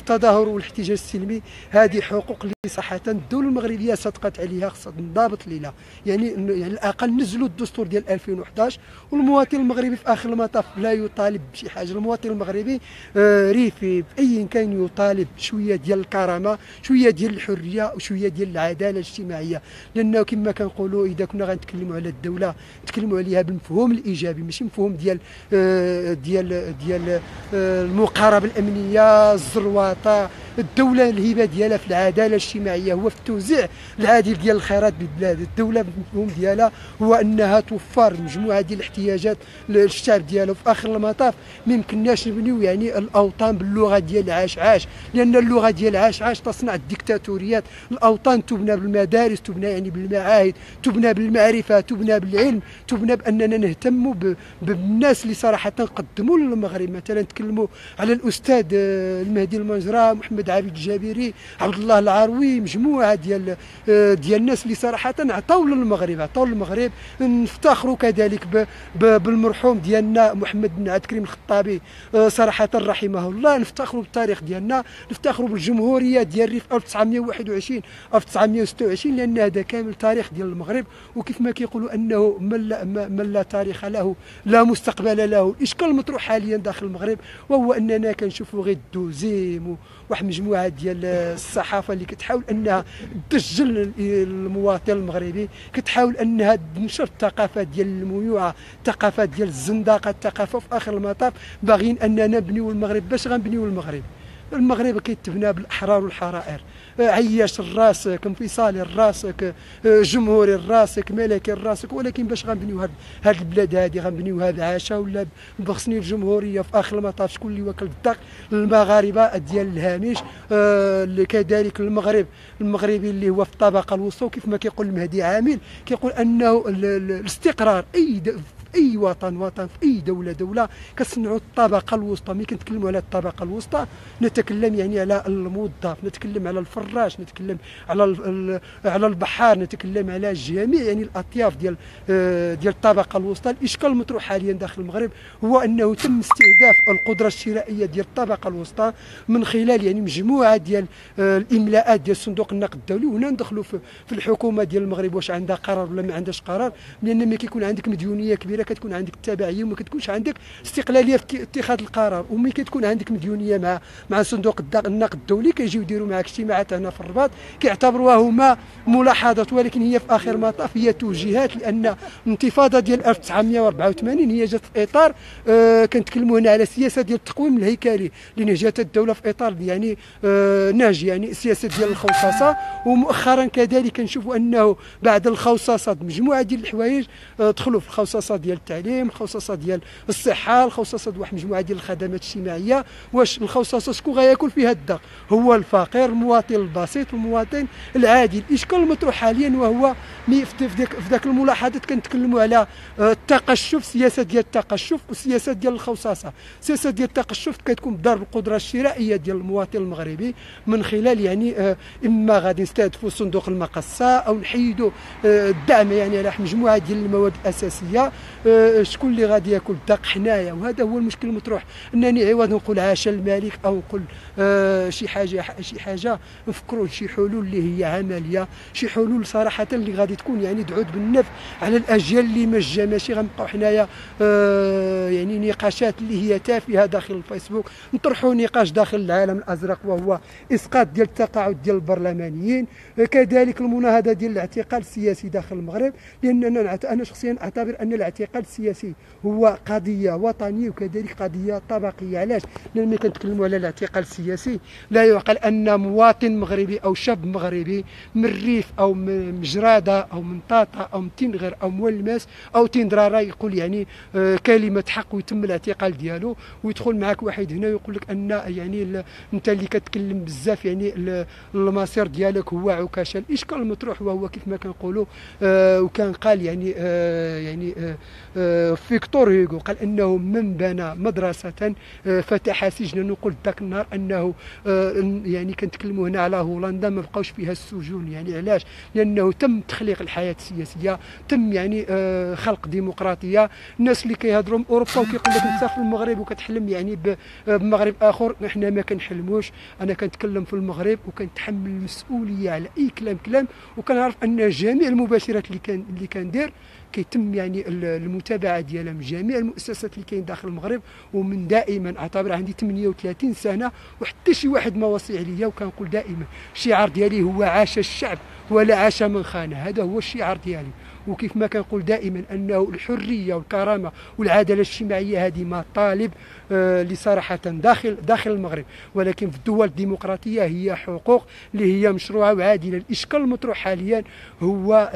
التظاهر والاحتجاج السلمي. هذه حقوق اللي صراحه الدوله المغربيه صدقت عليها، خصها تنضبط ليها. يعني الاقل نزلوا الدستور ديال 2011، والمواطن المغربي في اخر المطاف لا يطالب بشي حاجه. المواطن المغربي ريفي باي كان يطالب بشويه ديال الكرامه، شويه ديال الحريه، وشويه ديال العداله الاجتماعيه. لانه كما كنقولوا اذا كنا غنتكلموا على الدوله نتكلموا عليها بالمفهوم الايجابي، ماشي مفهوم ديال المقاربه الامنيه، الزرواطه. الدوله الهبه ديالها في العداله الاجتماعيه هو في التوزيع العادل ديال الخيرات بالبلاد. الدوله بالمفهوم ديالها هو انها توفر مجموعه ديال الاحتياجات للشعب ديالها. في اخر المطاف ما يمكنناش نبنيو يعني الاوطان باللغه ديال عاش، لان اللغه ديال عاش تصنع الديكتاتوريات. الاوطان تبنى بالمدارس، تبنى يعني بالمعاهد، تبنى بالمعرفه، تبنى بالعلم، تبنى باننا نهتموا بالناس اللي صراحه قدموا للمغرب. مثلا تكلموا على الاستاذ المهدي المنجرة، محمد عابد الجابري، عبد الله العروي، مجموعه ديال الناس اللي صراحه عطاو للمغرب. نفتخروا كذلك بالمرحوم ديالنا محمد بن عبد الكريم الخطابي صراحه رحمه الله. نفتخروا بالتاريخ ديالنا، نفتخروا بالجمهوريه ديال الريف 1921 1926، لان هذا كامل تاريخ ديال المغرب. وكيف ما كيقولوا انه من لا تاريخ له لا مستقبل له. الاشكال المطروح حاليا داخل المغرب وهو اننا كنشوفوا غير الدوزيم واحد مجموعه ديال الصحافه اللي كتحاول انها تسجل المواطن المغربي، كتحاول انها تنشر الثقافه ديال الميوعه، الثقافه ديال الزندقه، الثقافه في اخر المطاف باغيين اننا نبنيو المغرب. باش غنبنيو المغرب كيتبنى بالاحرار والحرائر. عياش راسك، انفصالي راسك، جمهوري راسك، ملكي راسك. ولكن باش غنبنيو هاد البلاد هادي غنبنيوها بعشا ولا بخصني الجمهوريه؟ في اخر المطاف شكون اللي واكل الدق؟ المغاربه ديال الهامش. كذلك المغربي اللي هو في الطبقه الوسطى. وكيف ما كيقول المهدي عامل كيقول انه الاستقرار في اي وطن في اي دوله كتصنعوا الطبقه الوسطى. ملي كنتكلموا على الطبقه الوسطى نتكلم يعني على الموظف، نتكلم على الفراش، نتكلم على البحار، نتكلم على جميع يعني الاطياف ديال الطبقه الوسطى. الاشكال المطروح حاليا داخل المغرب هو انه تم استهداف القدره الشرائيه ديال الطبقه الوسطى من خلال يعني مجموعه ديال الاملاءات ديال صندوق النقد الدولي. وهنا ندخلوا في الحكومه ديال المغرب واش عندها قرار ولا ما عندهاش قرار. لان ملي كيكون عندك مديونيه كبيره كتكون عندك التبعيه وما كتكونش عندك استقلاليه في اتخاذ القرار. وملي كتكون عندك مديونيه مع صندوق النقد الدولي كيجيو يديروا معك اجتماعات هنا في الرباط، كيعتبروها هما ملاحظات، ولكن هي في اخر المطاف هي توجيهات. لان الانتفاضه ديال 1984 هي جات في اطار كنتكلموا هنا على سياسه ديال التقويم الهيكلي لنهجات الدوله في اطار يعني نهج يعني السياسه ديال الخوصصه. ومؤخرا كذلك كنشوفوا انه بعد الخوصصه مجموعه ديال الحوايج دخلوا في الخوصصه ديال التعليم، الخوصصه ديال الصحه، الخوصصه ديال واحد مجموعه ديال الخدمات الاجتماعيه. واش الخوصصه شكون غياكل فيها الدق؟ هو الفقير، المواطن البسيط، المواطن العادي. الاشكال المطروح حاليا وهو في ذاك الملاحظات كنتكلموا على التقشف، سياسه ديال التقشف وسياسه ديال الخوصصه. سياسه ديال التقشف كتكون بضرب القدره الشرائيه ديال المواطن المغربي من خلال يعني اما غادي نستهدفوا صندوق المقصه او نحيدوا الدعم يعني على مجموعه ديال المواد الاساسيه. شكون اللي غادي ياكل الدق؟ حنايا. وهذا هو المشكل المطروح، انني عوض نقول عاش الملك او نقول شي حاجه نفكروا شي حلول اللي هي عمليه، شي حلول صراحه اللي غادي تكون يعني تعود بالنفع على الاجيال اللي ماشي غنبقاو حنايا يعني نقاشات اللي هي تافهه داخل الفيسبوك. نطرحوا نقاش داخل العالم الازرق وهو اسقاط ديال التقاعد ديال البرلمانيين، كذلك المناهضه ديال الاعتقال السياسي داخل المغرب. لان انا شخصيا اعتبر ان الاعتقال الاعتقال السياسي هو قضيه وطنيه وكذلك قضيه طبقيه. علاش؟ لان ملي كنتكلموا على الاعتقال السياسي لا يعقل ان مواطن مغربي او شاب مغربي من الريف او من جراده او من طاطا او من تنغر او مولماس او تندرارا يقول يعني كلمه حق ويتم الاعتقال ديالو، ويدخل معك واحد هنا ويقول لك ان يعني انت اللي كتكلم بزاف يعني المصير ديالك هو عكاشه. الاشكال المطروح وهو كيف ما كنقولوا وكان قال يعني فيكتور هيغو قال انه من بنى مدرسه فتح سجنا. نقول ذاك النهار انه يعني كنتكلموا هنا على هولندا ما بقاوش فيها السجون. يعني علاش؟ لانه تم تخليق الحياه السياسيه، تم يعني خلق ديمقراطيه. الناس اللي كيهضروا من اوروبا وكيقول لك انت في المغرب وكتحلم يعني بمغرب اخر، احنا ما كنحلموش. انا كنتكلم في المغرب وكنتحمل المسؤوليه على اي كلام وكنعرف ان جميع المباشرات اللي كندير كيتم يعني المتابعه ديالها من جميع المؤسسات اللي كاين داخل المغرب. ومن دائما اعتبر عندي 38 سنه وحتى شي واحد ما وصي عليا، وكنقول دائما الشعار ديالي هو عاش الشعب ولا عاش من خانه. هذا هو الشعار ديالي. وكيف ما كنقول دائما انه الحريه والكرامه والعداله الاجتماعيه هذه مطالب لصراحه داخل المغرب، ولكن في الدول الديمقراطيه هي حقوق اللي هي مشروعه وعادله. الاشكال المطروح حاليا هو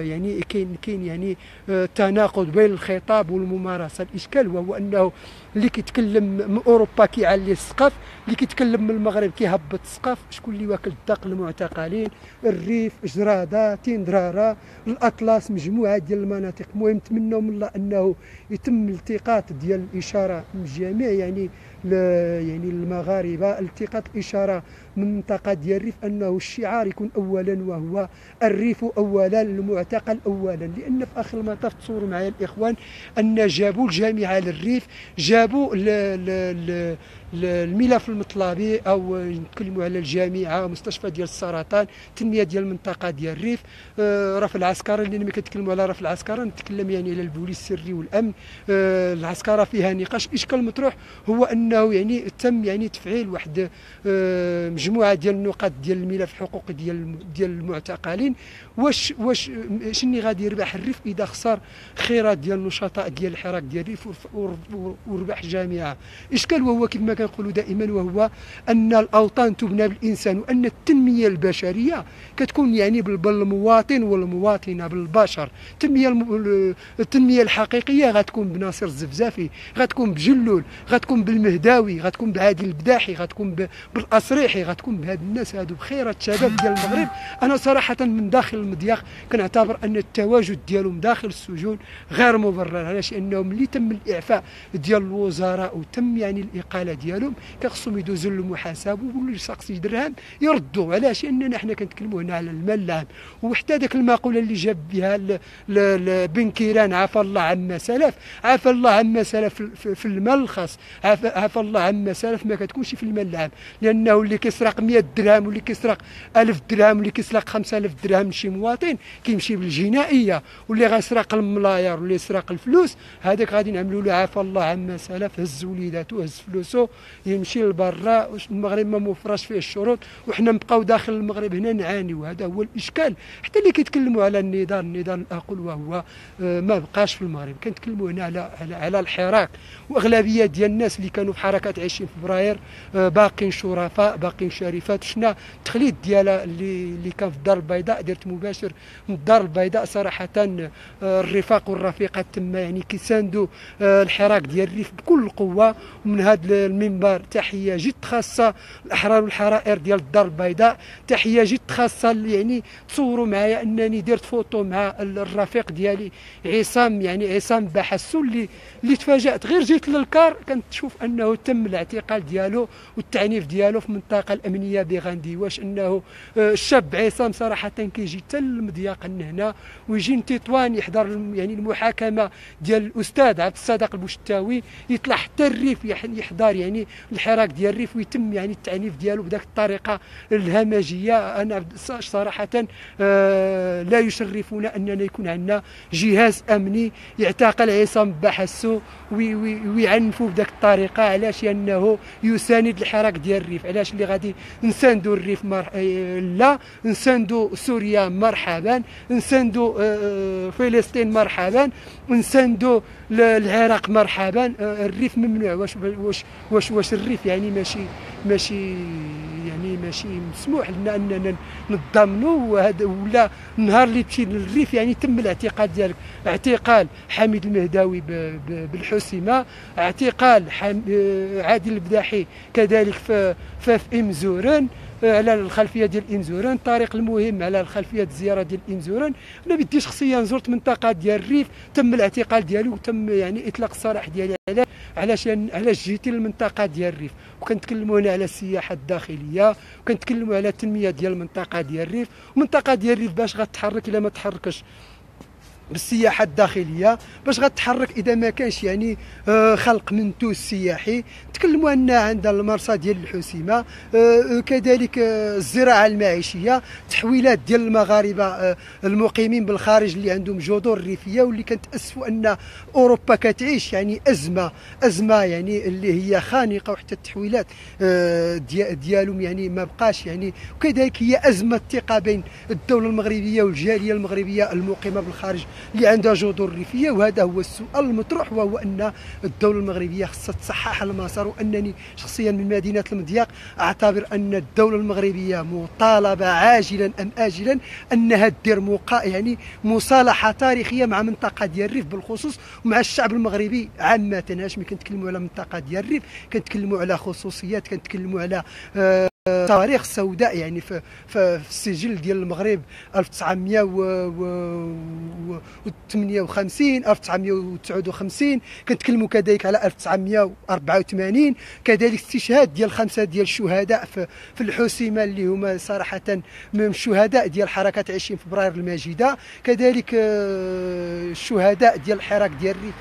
يعني كاين يعني تناقض بين الخطاب والممارسه. الاشكال وهو انه اللي كيتكلم من اوروبا كيعلي السقف، اللي كيتكلم من المغرب كيهبط السقف. شكون اللي واكل الدق؟ المعتقلين، الريف، جراده، تندرارا، الاطلس، مجموعه ديال المناطق. المهم نتمنوا من الله انه يتم التقاط ديال الاشاره من جميع يعني المغاربه، التقاط الاشاره من المنطقه ديال الريف، انه الشعار يكون اولا وهو الريف اولا، المعتقل اولا. لان في اخر المطاف تصوروا معايا الاخوان ان جابوا الجامعه للريف، جابوا الملف المطلبي او نتكلموا على الجامعه مستشفى ديال السرطان، تنميه ديال المنطقه ديال الريف، رفع العسكره. لان ملي كنتكلموا على رفع العسكره نتكلم يعني على البوليس السري والامن. العسكره فيها نقاش. الاشكال المطروح هو انه يعني تم يعني تفعيل واحد مجموعه ديال النقاط ديال الملف الحقوقي ديال المعتقلين. واش شني غادي يربح الريف اذا خسر خيرات ديال النشطاء ديال الحراك ديال الريف وربح جامعه؟ اشكال وهو كيف ما كنقولوا دائما وهو ان الاوطان تبنى بالانسان، وان التنميه البشريه كتكون يعني بالمواطن والمواطنه بالبشر. التنميه الحقيقيه غتكون بناصر الزفزافي، غتكون بجلول، غتكون بالمهداوي، غتكون بعادل البداحي، غتكون بالاصريحي، غتكون بهاد الناس هادو بخيرة الشباب ديال المغرب. انا صراحه من داخل المضياق كنعتبر ان التواجد ديالهم داخل السجون غير مبرر. علاش؟ انهم ملي تم الاعفاء ديال الوزراء وتم يعني الاقاله ديالهم كخصهم يدوزوا للمحاسبه واللي ساقسي درهم يردوا. علاش؟ لاننا حنا كنتكلموا هنا على المال العام. وحتى داك المقوله اللي جاب بها بن كيران عفى الله عما سلف، عفى الله عما سلف في المال الخاص، عفى الله عما سلف ما كتكونش في المال العام. لانه اللي كيسرق 100 درهم واللي كيسرق 1000 درهم واللي كيسرق 5000 درهم من شي مواطن كيمشي بالجنائيه، واللي غيسرق الملاير واللي يسرق الفلوس هذاك غادي نعملوا له عفى الله عما سلف، هز وليداتو هز فلوسو يمشي لبرا. المغرب ما موفراش فيه الشروط وحنا نبقاو داخل المغرب هنا نعانيو. هذا هو الاشكال. حتى اللي كيتكلموا على النضال الاقول وهو ما بقاش في المغرب. كنتكلموا هنا على الحراك، واغلبيه ديال الناس اللي كانوا في حركه 20 فبراير باقين شرفاء، باقين شريفات. شفنا التخليد ديالها اللي كان في الدار البيضاء، درت مباشر من الدار البيضاء. صراحه الرفاق والرفيقات تما يعني كيساندوا الحراك ديال الريف بكل قوه. ومن هذا المنبر تحيه جد خاصه الاحرار والحرائر ديال الدار البيضاء، تحيه جد خاصه. يعني تصوروا معايا انني درت فوتو مع الرفيق ديالي عصام، يعني عصام بحسو اللي تفاجات غير جيت للكار كنتشوف انه تم الاعتقال ديالو والتعنيف ديالو في المنطقه الامنيه بغاندي. واش انه الشاب عصام صراحه كيجي حتى المضياق هنا ويجي لتطوان يحضر يعني المحاكمه ديال الاستاذ عبد الصادق البوشتاوي، يطلع حتى الريف يحضر يعني يعني الحراك ديال الريف ويتم يعني التعنيف ديالو بذاك الطريقه الهمجيه. انا صراحه لا يشرفنا اننا يكون عندنا جهاز امني يعتقل عصام بحسو ويعنفوا بذاك الطريقه. علاش؟ لانه يساند الحراك ديال الريف. علاش اللي غادي نساندوا الريف لا نساندوا سوريا مرحبا، نساندوا فلسطين مرحبا، نساندوا العراق مرحبا. الريف ممنوع. واش الريف يعني ماشي يعني ماشي مسموح لنا اننا نتضامنوا؟ وهذا ولا النهار اللي تمشي للريف يعني تم الاعتقال ديالك. اعتقال حميد المهداوي بالحسيمه، اعتقال عادل البداحي كذلك في امزورن على الخلفيه ديال امزورن، طارق المهم على الخلفيه الزياره ديال امزورن. انا بدي شخصيا زرت منطقه ديال الريف تم الاعتقال ديالو وتم يعني اطلاق السراح ديالي. علاش جيتي للمنطقه ديال الريف؟ وكنتكلموا هنا على السياحه الداخليه، وكنتكلموا على التنميه ديال المنطقه ديال الريف. ومنطقه ديال الريف باش غتحرك الا ما تحركش بالسياحه الداخليه، باش غتحرك اذا ما كانش يعني خلق منتوج سياحي. تكلموا ان عند المرسى ديال الحسيمه، كذلك الزراعه المعيشيه، تحويلات ديال المغاربه المقيمين بالخارج اللي عندهم جذور ريفيه واللي كنتاسفوا ان اوروبا كتعيش يعني ازمه يعني اللي هي خانقه، وحتى التحويلات ديالهم يعني ما بقاش يعني. وكذلك هي ازمه ثقه بين الدوله المغربيه والجاليه المغربيه المقيمه بالخارج اللي عندها جذور ريفيه. وهذا هو السؤال المطروح، وهو ان الدوله المغربيه خصها تصحح المسار. وانني شخصيا من مدينه المضياق اعتبر ان الدوله المغربيه مطالبه عاجلا ام اجلا انها دير يعني مصالحه تاريخيه مع منطقه ديال الريف بالخصوص ومع الشعب المغربي عامه. اش ملي كنتكلموا على منطقه ديال الريف كنتكلموا على خصوصيات، كنتكلموا على تاريخ سوداء يعني في السجل ديال المغرب 1958 1959. كنتكلموا كذلك على 1984 كذلك استشهاد ديال 5 ديال الشهداء في الحسيمه اللي هما صراحه من الشهداء ديال حركه 20 فبراير المجيده. كذلك الشهداء ديال الحراك ديال الريف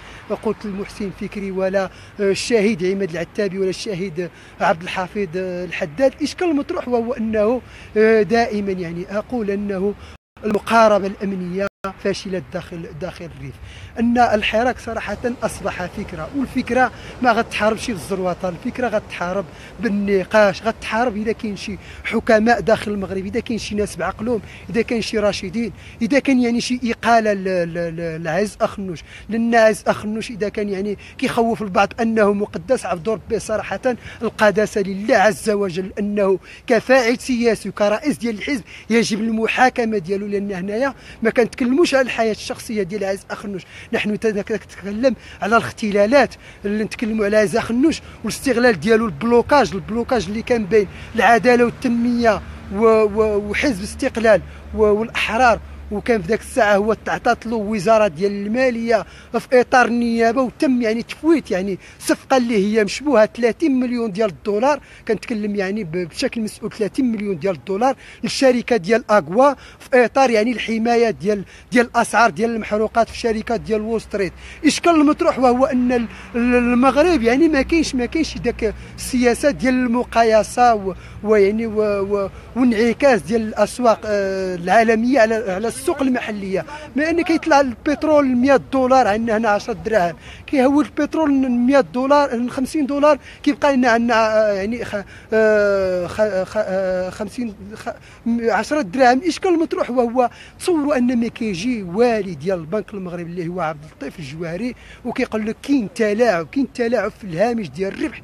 قلت المحسن فكري، ولا الشهيد عماد العتابي، ولا الشهيد عبد الحفيظ الحداد. الاشكال المطروح وهو انه دائما يعني اقول انه المقاربه الامنيه فاشله داخل الريف. ان الحراك صراحه اصبح فكره، والفكره ما غتحاربش بالزروطه، الفكره غتحارب بالنقاش، غتحارب اذا كاين شي حكماء داخل المغرب، اذا كاين شي ناس بعقلهم، اذا كاين شي راشدين، اذا كان يعني شي اقاله لعز اخنوش. لان عز اخنوش اذا كان يعني كيخوف البعض انه مقدس، عبد ربي صراحه القداسه لله عز وجل، انه كفاعل سياسي وكرئيس ديال الحزب يجب المحاكمه ديالو. لان هنايا ما كنتكلموش على الحياه الشخصيه ديال عز اخنوش، نحن نتكلم على الاختلالات اللي نتكلموا على عز اخنوش والاستغلال ديالو، البلوكاج اللي كان بين العداله والتنميه وحزب استقلال والاحرار. وكان في ذاك الساعه هو تعطات له وزاره ديال الماليه في اطار النيابه، وتم يعني تفويت يعني صفقه اللي هي مشبوهه 30 مليون ديال الدولار. كنتكلم يعني بشكل مسؤول 30 مليون ديال الدولار للشركه ديال اكوا في اطار يعني الحمايه ديال الاسعار ديال المحروقات في شركات ديال وول ستريت. اشكال المطروح وهو ان المغرب يعني ما كاينش ذاك السياسات ديال المقايسه ويعني وانعكاس ديال الاسواق العالميه على السوق المحليه. ما ان كيطلع البترول 100 دولار عندنا هنا 10 دراهم، كيهول البترول 100 دولار 50 دولار، كيبقى لنا عندنا يعني 50 10 دراهم. الاشكال المطروح وهو تصوروا ان ما كيجي والي ديال البنك المغربي اللي هو عبد اللطيف الجوهري وكيقول لك كاين تلاعب في الهامش ديال الربح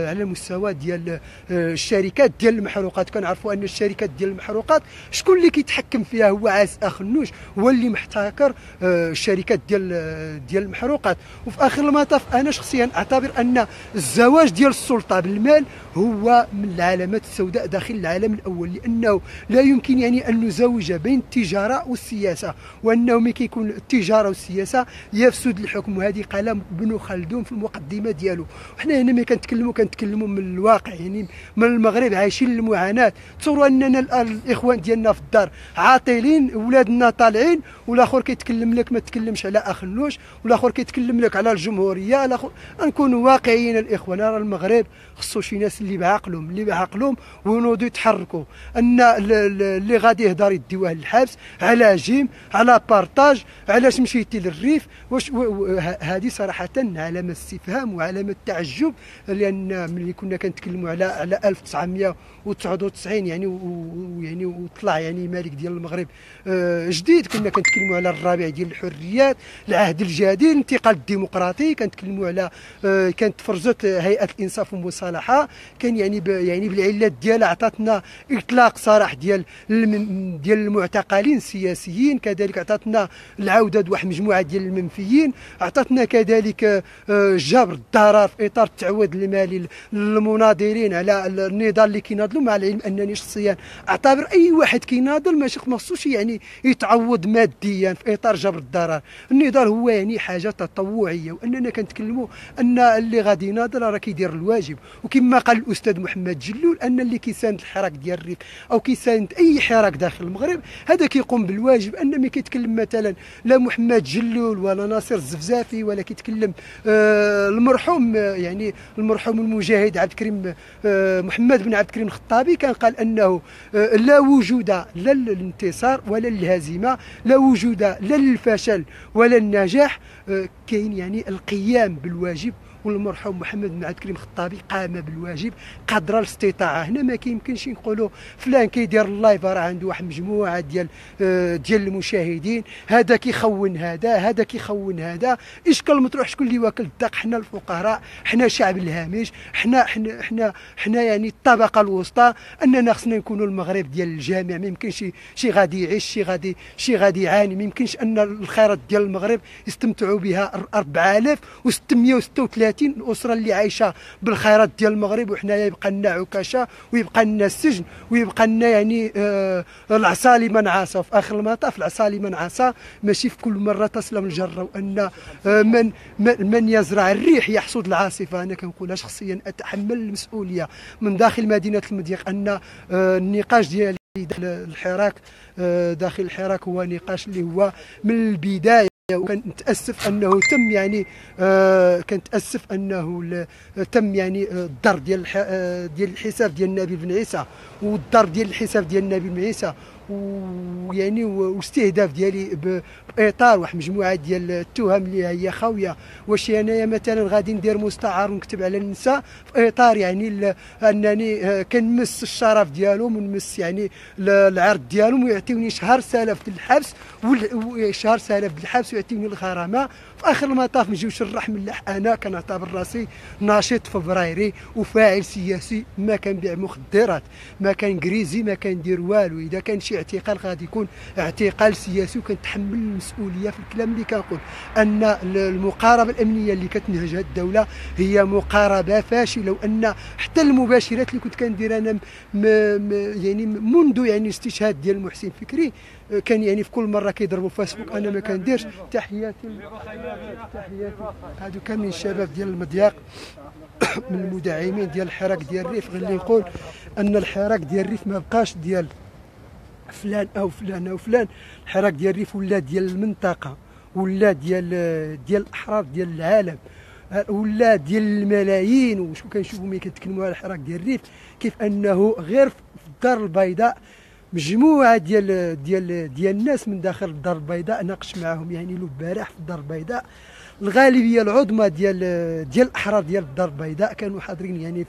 على مستوى ديال الشركات ديال المحروقات. كنعرفوا ان الشركات ديال المحروقات شكون اللي كيتحكم فيها؟ هو عز اخنوش، هو اللي محتكر الشركات ديال المحروقات. وفي اخر المطاف انا شخصيا اعتبر ان الزواج ديال السلطه بالمال هو من العلامات السوداء داخل العالم الاول، لانه لا يمكن يعني ان نزوج بين التجاره والسياسه، وانه ملي كيكون التجاره والسياسه يفسد الحكم. وهذه قالها ابن خلدون في المقدمه ديالو. وحنا هنا ملي كنتكلموا من الواقع، يعني من المغرب عايشين المعاناه. تصوروا اننا الاخوان ديالنا في الدار عاطلين ولادنا طالعين، والاخر كيتكلم لك ما تكلمش على اخنوش، والاخر كيتكلم لك على الجمهوريه، الاخر نكونوا واقعيين الاخوان. راه المغرب خصو شي ناس اللي بعقلهم ونوضوا يتحركوا. ان اللي غادي يهضر يديوه للحبس على جيم، على بارطاج، علاش مشيتي للريف، واش هذه صراحه علامه استفهام وعلامه تعجب. لان ملي كنا كنتكلموا على 1999 يعني ويعني وطلع يعني ملك ديال المغرب جديد، كنا كنتكلموا على الرابع ديال الحريات، العهد الجديد، الانتقال الديمقراطي، كنتكلموا على كانت فرزت هيئه الانصاف والمصالحه، كان يعني بالعلات ديالها عطاتنا اطلاق سراح ديال المعتقلين السياسيين، كذلك عطاتنا العوده واحد مجموعه ديال المنفيين، عطاتنا كذلك جبر الضرر في اطار التعويض المالي للمناضلين على النضال اللي كيناضلوا، مع العلم انني شخصيا اعتبر اي واحد كيناضل ماشي خصوش يعني يتعوض ماديا في اطار جبر الضرر. النضال هو يعني حاجه تطوعيه، واننا كنتكلموا ان اللي غادي يناضل راه كيدير الواجب. وكما قال الاستاذ محمد جلول ان اللي كيساند الحراك ديال الريف او كيساند اي حراك داخل المغرب هذا كيقوم بالواجب. ان ما كيتكلم مثلا لا محمد جلول ولا ناصر الزفزافي ولا كيتكلم المرحوم يعني المرحوم المجاهد عبد الكريم محمد بن عبد الكريم الخطابي، كان قال انه لا وجود لا للانتصار ولا للهزيمه، لا وجود لا للفشل ولا النجاح، كاين يعني القيام بالواجب. والمرحوم محمد بن عبد الكريم الخطابي قام بالواجب قدر الاستطاعه. هنا ما كيمكنش نقولوا فلان كيدير اللايف راه عنده واحد مجموعه ديال المشاهدين، هذا كيخون هذا كيخون هذا. اشكال مطروح شكون اللي واكل الدق؟ حنا الفقراء، حنا شعب الهامش، حنا يعني الطبقه الوسطى. اننا خصنا نكونوا المغرب ديال الجامع. ما يمكنش شي غادي يعيش شي غادي يعاني. ما يمكنش ان الخيرات ديال المغرب يستمتعوا بها 4636 الاسره اللي عايشه بالخيرات ديال المغرب، وحنايا يبقى لنا عكاشه ويبقى لنا السجن ويبقى لنا يعني العصا لمن عصى. وفي اخر المطاف العصا لمن عصى، ماشي في كل مره تسلم الجره. وان من يزرع الريح يحصد العاصفه. انا كنقولها شخصيا، اتحمل المسؤوليه من داخل مدينه المضيق ان النقاش ديالي داخل الحراك هو نقاش اللي هو من البدايه. وكنتاسف انه تم يعني كنتاسف انه تم يعني الضرب ديال الحساب ديال نبيل بن عيسى، والضرب ديال الحساب ديال نبيل بن عيسى، ويعني والاستهداف ديالي باطار واحد مجموعه ديال التهم اللي هي خاويه. واش انايا مثلا غادي ندير مستعار ونكتب على النساء في اطار يعني انني كنمس الشرف ديالهم ونمس يعني العرض ديالهم ويعطيوني شهر سلف الحبس وشهر سلف الحبس ويعطيوني الغرامه؟ في اخر المطاف ما نجيوش نرحم الله. انا كنعتبر راسي ناشط فبرايري وفاعل سياسي، ما كنبيع مخدرات، ما كنكريزي، ما كندير والو. اذا كان شي اعتقال غادي يكون اعتقال سياسي، وكنتحمل المسؤوليه في الكلام اللي كنقول. ان المقاربه الامنيه اللي كتنهجها الدوله هي مقاربه فاشله، وان حتى المباشرات اللي كنت كندير انا يعني منذ يعني الاستشهاد ديال محسن فكري كان يعني في كل مره كيضربوا فيسبوك انا ما كنديرش. تحياتي هادو كاملين الشباب ديال المضياق من المدعمين ديال الحراك ديال الريف. غير اللي نقول ان الحراك ديال الريف ما بقاش ديال فلان او فلان او فلان. الحراك ديال الريف ولا ديال المنطقه، ولا ديال الاحرار ديال العالم، ولا ديال الملايين. وشو كنشوفوا ملي كنتكلموا على الحراك ديال الريف كيف انه غير في الدار البيضاء مجموعه ديال الناس من داخل الدار البيضاء ناقش معاهم يعني البارح في الدار البيضاء. الغالبيه العظمى ديال الاحرار ديال الدار البيضاء كانوا حاضرين يعني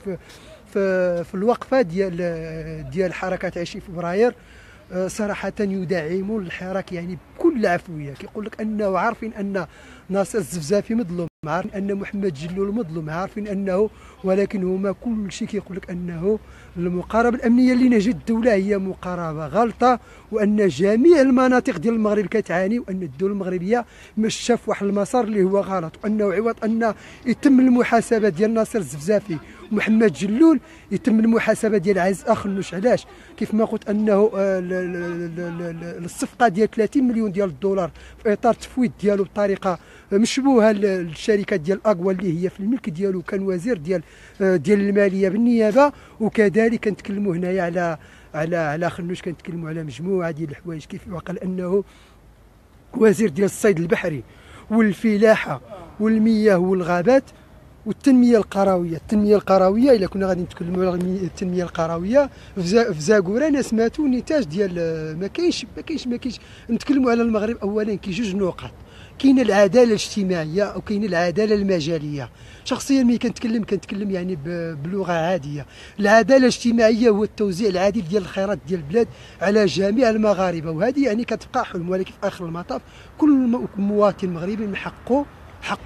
في الوقفه ديال حركه 20 فبراير. صراحه يدعمون الحراك يعني بكل عفويه. كيقول لك انه عارفين ان ناصر الزفزافي مظلوم، عارفين ان محمد جلول مظلوم، عارفين انه، ولكن هما كل شيء كيقول لك انه المقاربه الامنيه اللي نجد الدوله هي مقاربه غلطه، وان جميع المناطق ديال المغرب كتعاني، وان الدوله المغربيه ماشيه في واحد المسار اللي هو غلط، وانه عوض ان يتم المحاسبه ديال ناصر الزفزافي ومحمد جلول يتم المحاسبه ديال عز اخنوش. علاش؟ كيف ما قلت انه الصفقه ديال 30 مليون ديال الدولار في اطار التفويض ديالو بطريقه مشبوهه للشركه ديال اكوا اللي هي في الملك ديالو، كان وزير ديال الماليه بالنيابه. وكذلك كنتكلموا هنايا على خنوش، كنتكلموا على مجموعه ديال الحوايج، كيف يعقل انه وزير ديال الصيد البحري والفلاحه والمياه والغابات والتنميه القرويه. الا كنا غادي نتكلموا على التنميه القرويه في زاكوره، انا سمعتو نتاج ديال ما كاينش نتكلموا على المغرب. اولا كاين جوج نقط، كاين العداله الاجتماعيه وكاين العداله المجاليه. شخصيا ملي كنتكلم يعني بلغه عاديه. العداله الاجتماعيه هو التوزيع العادل ديال الخيرات ديال البلاد على جميع المغاربه، وهذه يعني كتبقى حلم، ولكن في اخر المطاف كل مواطن مغربي من حقه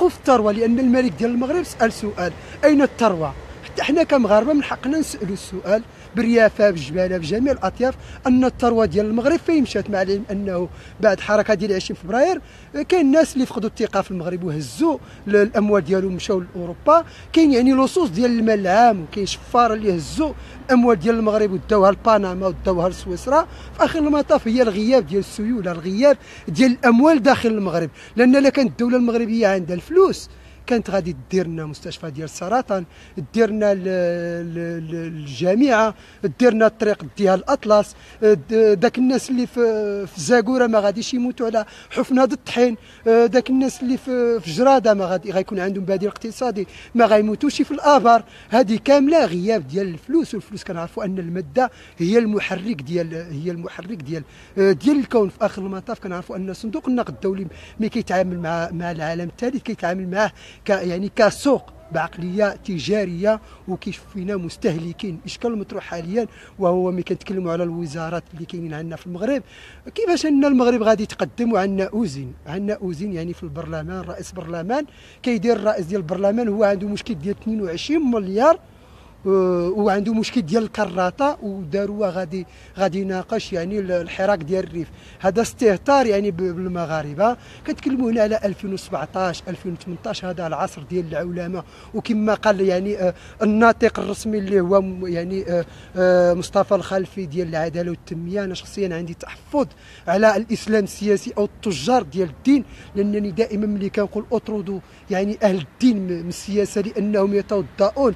في الثروه. لان الملك ديال المغرب سال سؤال: اين الثروه؟ حتى حنا كمغاربه من حقنا نسالوا السؤال بالريافه بالجباله بجميع الاطياف ان الثروه ديال المغرب فين مشات. مع العلم انه بعد حركه ديال 20 فبراير كاين الناس اللي فقدوا الثقه في المغرب وهزوا الاموال ديالهم مشاو لاوروبا. كاين يعني لصوص ديال المال العام، وكاين شفاره اللي هزوا الاموال ديال المغرب وداوها لبنما وداوها لسويسرا. في اخر المطاف هي الغياب ديال السيوله، الغياب ديال الاموال داخل المغرب. لان الا كانت الدوله المغربيه عندها الفلوس كانت غادي دير لنا مستشفى ديال السرطان، دير لنا الجامعه، دير لنا الطريق ديال الاطلس. داك الناس اللي في زاكوره ما غاديش يموتوا على حفنه الطحين. داك الناس اللي في جراده ما غيكون عندهم بديل اقتصادي، ما غيموتوش في الابار. هذه كامله غياب ديال الفلوس. والفلوس كنعرفوا ان الماده هي المحرك ديال الكون. في اخر المطاف كنعرفوا ان صندوق النقد الدولي ملي كيتعامل مع العالم الثالث كيتعامل معاه يعني كسوق بعقليه تجاريه، وكيشوف فينا مستهلكين. اشكال المطروح حاليا وهو ملي كنتكلموا على الوزارات اللي كاينين عندنا في المغرب، كيفاش ان المغرب غادي يتقدم. وعندنا اوزين يعني في البرلمان، رئيس برلمان كيدير الرئيس ديال البرلمان هو عنده مشكل ديال 22 مليار وعنده مشكل ديال الكراطه، وداروها غادي يناقش يعني الحراك ديال الريف. هذا استهتار يعني بالمغاربه. كنتكلموا هنا على 2017 2018، هذا العصر ديال العولمه. وكما قال يعني الناطق الرسمي اللي هو يعني مصطفى الخلفي ديال العداله والتنميه، انا شخصيا عندي تحفظ على الاسلام السياسي او التجار ديال الدين، لانني دائما ملي كنقول اطردوا يعني اهل الدين من السياسه لانهم يتوضؤون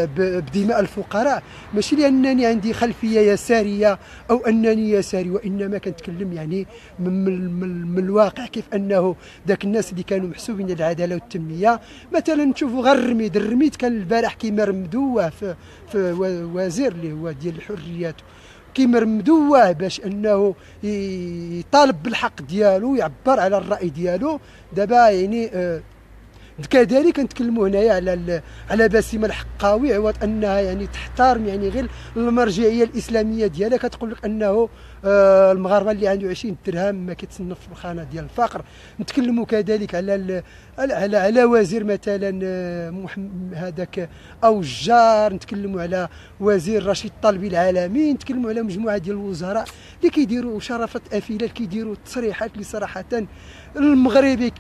بدماء الفقراء، ماشي لانني عندي خلفيه يساريه او انني يساري، وانما كنتكلم يعني من الواقع. كيف انه ذاك الناس اللي كانوا محسوبين العداله والتنميه، مثلا نشوفوا غير الرميد كان البارح كيمرمدوه في وزير اللي هو ديال الحريات، كيمرمدوه باش انه يطالب بالحق ديالو، يعبر على الراي ديالو. دابا يعني كذلك نتكلموا هنايا على باسمه الحقاوي، عوض انها يعني تحترم يعني غير المرجعيه الاسلاميه ديالها، كتقول لك انه المغاربه اللي عنده 20 درهم ما كيتصنف في الخانه ديال الفقر. نتكلموا كذلك على وزير مثلا هذاك او الجار، نتكلموا على وزير رشيد طلبي العالمي، نتكلموا على مجموعه ديال الوزراء اللي كيديروا شرفه افيله، اللي كيديروا تصريحات اللي صراحه المغربي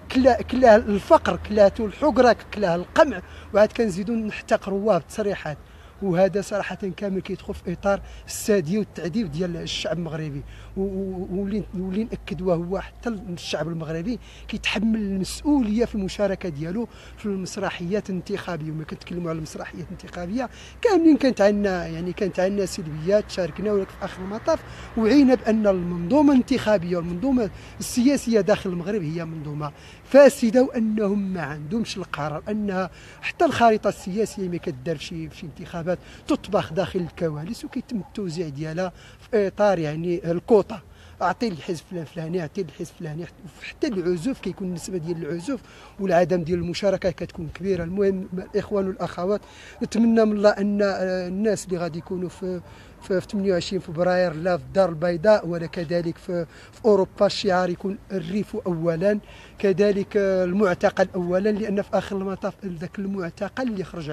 كلاه الفقر، كلاته الحقره، كلاه القمع، وعاد كنزيدوا نحتقروه بتصريحات. وهذا صراحه كامل كيدخل في اطار الساديه والتعذيب ديال الشعب المغربي. واللي ناكدوه هو حتى الشعب المغربي كيتحمل المسؤوليه في المشاركه ديالو في المسرحيات الانتخابيه. وما كنتكلموا على المسرحيات الانتخابيه كاملين كانت عندنا سلبيات شاركنا، ولكن في اخر المطاف وعينا بان المنظومه الانتخابيه والمنظومه السياسيه داخل المغرب هي منظومه فاسده، وانهم ما عندهمش القرار، انها حتى الخارطه السياسيه ما كدار في انتخابات تطبخ داخل الكواليس، وكيتم التوزيع ديالها في اطار يعني الكوطه. اعطي للحزب فلاني، اعطي للحزب فلاني، حتى العزوف كيكون النسبه ديال العزوف والعدم ديال المشاركه كتكون كبيره. المهم الاخوان والاخوات، نتمنى من الله ان الناس اللي غادي يكونوا في 28 فبراير لا في الدار البيضاء ولا كذلك في اوروبا، الشعار يكون الريف اولا، كذلك المعتقل اولا، لان في اخر المطاف ذاك المعتقل اللي خرج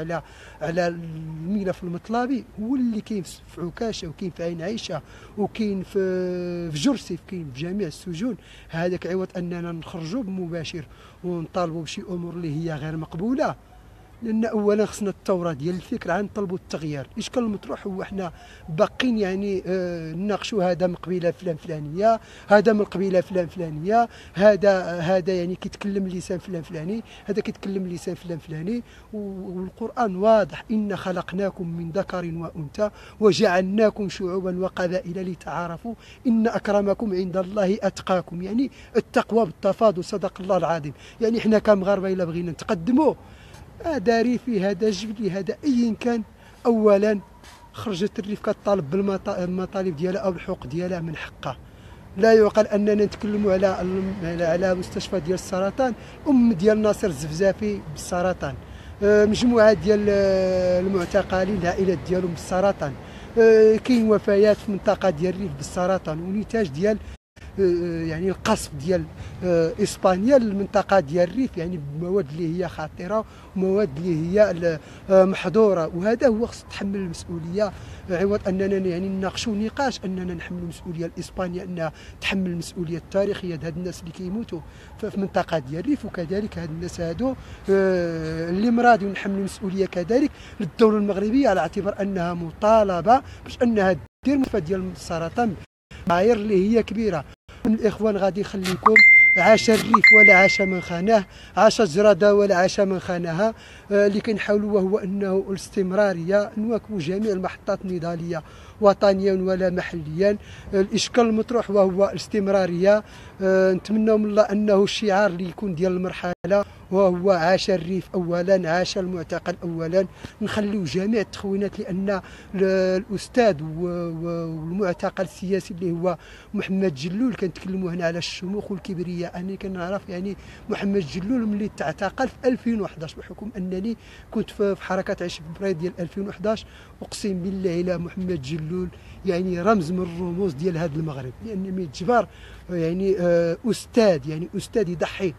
على الملف المطلبي هو اللي كاين في عكاشه، وكاين في عين عيشه، وكاين في جرسي، كاين في جميع السجون. هذاك عوض اننا نخرجوا بمباشر ونطالبوا بشي امور اللي هي غير مقبوله، لان اولا خصنا الثوره ديال الفكر عن طلبوا التغيير. الاشكال المطروح هو احنا باقين يعني نناقشوا هذا من قبيله فلان فلانيه، هذا من قبيله فلان فلانيه، هذا يعني كيتكلم لسان فلان فلاني، هذا كيتكلم لسان فلان فلاني. والقران واضح: ان خلقناكم من ذكر وانثى وجعلناكم شعوبا وقبائل لتعارفوا ان اكرمكم عند الله اتقاكم. يعني التقوى بالتفاضل، صدق الله العظيم. يعني احنا كمغاربه الا بغينا نتقدموا، هذا ريفي هذا جبلي هذا ايا كان، اولا خرجت الريف كطالب بالمطالب ديالها او الحقوق ديالها من حقها. لا يعقل اننا نتكلموا على مستشفى ديال السرطان، ديال ناصر الزفزافي بالسرطان، مجموعه ديال المعتقلين العائلات ديالهم بالسرطان، كاين وفيات في المنطقه ديال الريف بالسرطان، ونتاج ديال يعني القصف ديال اسبانيا للمنطقه ديال الريف، يعني بمواد اللي هي خطيره ومواد اللي هي محظوره. وهذا هو خص تحمل المسؤوليه، عوض اننا يعني نناقشوا نقاش اننا نحملوا المسؤوليه لاسبانيا انها تحمل المسؤوليه التاريخيه لهاد الناس اللي كيموتوا في منطقه ديال الريف. وكذلك هاد الناس هادو اللي مرادوا نحملوا المسؤوليه كذلك للدوله المغربيه، على اعتبار انها مطالبه باش انها دير مستشفى ديال السرطان معايير اللي هي كبيره. الاخوان غادي يخليكم عاش الريف ولا عاش من خانه، عاش الجرده ولا عاش من خانها. اللي كنحاولوا وهو انه الاستمراريه، نواكبوا جميع المحطات النضاليه وطنيا ولا محليا. الاشكال المطروح وهو الاستمراريه. نتمنى من الله انه الشعار اللي يكون ديال المرحله وهو عاش الريف اولا، عاش المعتقل اولا. نخليو جميع التخوينات، لان الاستاذ والمعتقل السياسي اللي هو محمد جلول، كنتكلموا هنا على الشموخ والكبرياء. انا كنعرف يعني محمد جلول ملي تعتقل في 2011 بحكم انني كنت في حركه 20 فبراير ديال 2011. اقسم بالله الا محمد جلول يعني رمز من الرموز ديال هذا المغرب، لان ميتجبر يعني استاذ، يعني استاذ يضحي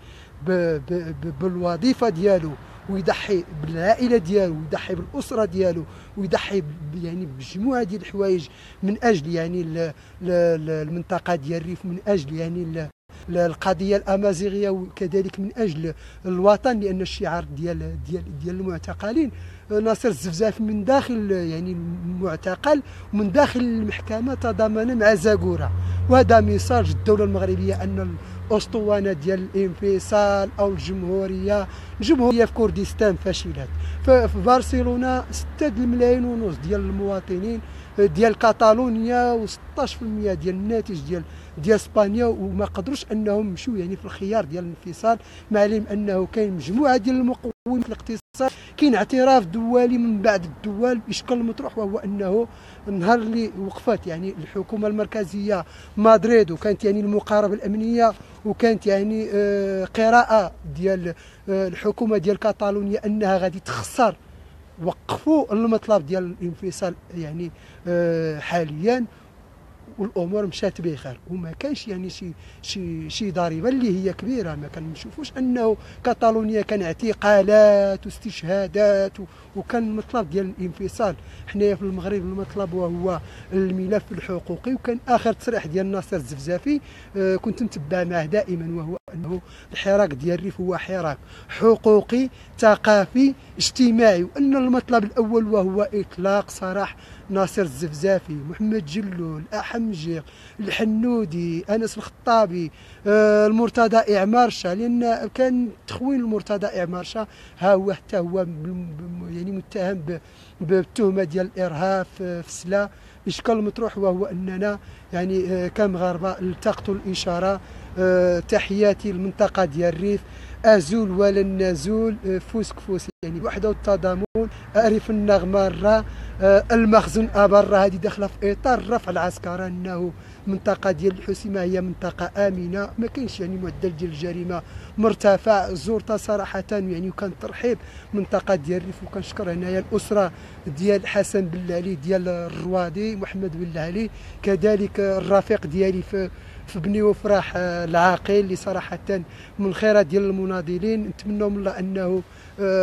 بالوظيفه ديالو، ويضحي بالعائله ديالو، ويضحي بالاسره ديالو، ويضحي يعني بمجموعه ديال الحوايج من اجل يعني المنطقه ديال الريف، من اجل يعني القضيه الامازيغيه، وكذلك من اجل الوطن. لان الشعار ديال المعتقلين ناصر الزفزافي من داخل يعني المعتقل ومن داخل المحكمه تضامن مع زاكوره. وهذا ميساج الدوله المغربيه ان الاسطوانه ديال الانفصال او الجمهوريه في كردستان فشلت. في برشلونه 6 ملايين ونص ديال المواطنين ديال كاتالونيا و16% ديال الناتج ديال اسبانيا، وما قدروش انهم يمشوا يعني في الخيار ديال الانفصال، مع العلم انه كاين مجموعه ديال المقومين في الاقتصاد. كاين اعتراف دولي من بعض الدول باشكال مطروح، وهو انه النهار اللي وقفت يعني الحكومه المركزيه مدريد، وكانت يعني المقاربه الامنيه، وكانت يعني قراءه ديال الحكومه ديال كاتالونيا انها غادي تخسر، وقفوا المطلب ديال الانفصال يعني حاليا، والامور مشات بخير. وما كانش يعني شي ضريبه اللي هي كبيره. ما كنشوفوش انه كاتالونيا كان اعتقالات واستشهادات وكان المطلب ديال الانفصال. حنايا في المغرب المطلب وهو الملف الحقوقي. وكان اخر تصريح ديال ناصر الزفزافي كنت نتبع معه دائما، وهو انه الحراك ديال الريف هو حراك حقوقي ثقافي اجتماعي، وان المطلب الاول وهو اطلاق سراح ناصر الزفزافي، محمد جلول، أحمجيق، الحنودي، أنس الخطابي، المرتضى إعمارشة. لأن كان تخوين المرتضى إعمارشة ها هو حتى هو يعني متهم بالتهمة ديال الإرهاب في سلا. إشكال مطروح وهو أننا يعني كمغاربة التقطوا الإشارة. تحياتي المنطقة ديال الريف، أزول ولن نزول، فوس كفوس يعني وحده والتضامن. أعرف النغمة الرا المخزن أبر، هذه داخله في إطار رفع العسكرة، أنه منطقة ديال الحسيمة هي منطقة آمنة، ما كاينش يعني معدل ديال الجريمة مرتفع. زرتها صراحة يعني، وكان ترحيب منطقة ديال الريف. وكنشكر هنايا الأسرة ديال حسن بلالي ديال الروادي، محمد بلالي، كذلك الرفيق ديالي في بني وفراح العاقل، اللي صراحة من خيرات ديال المناضلين. نتمنوا من الله انه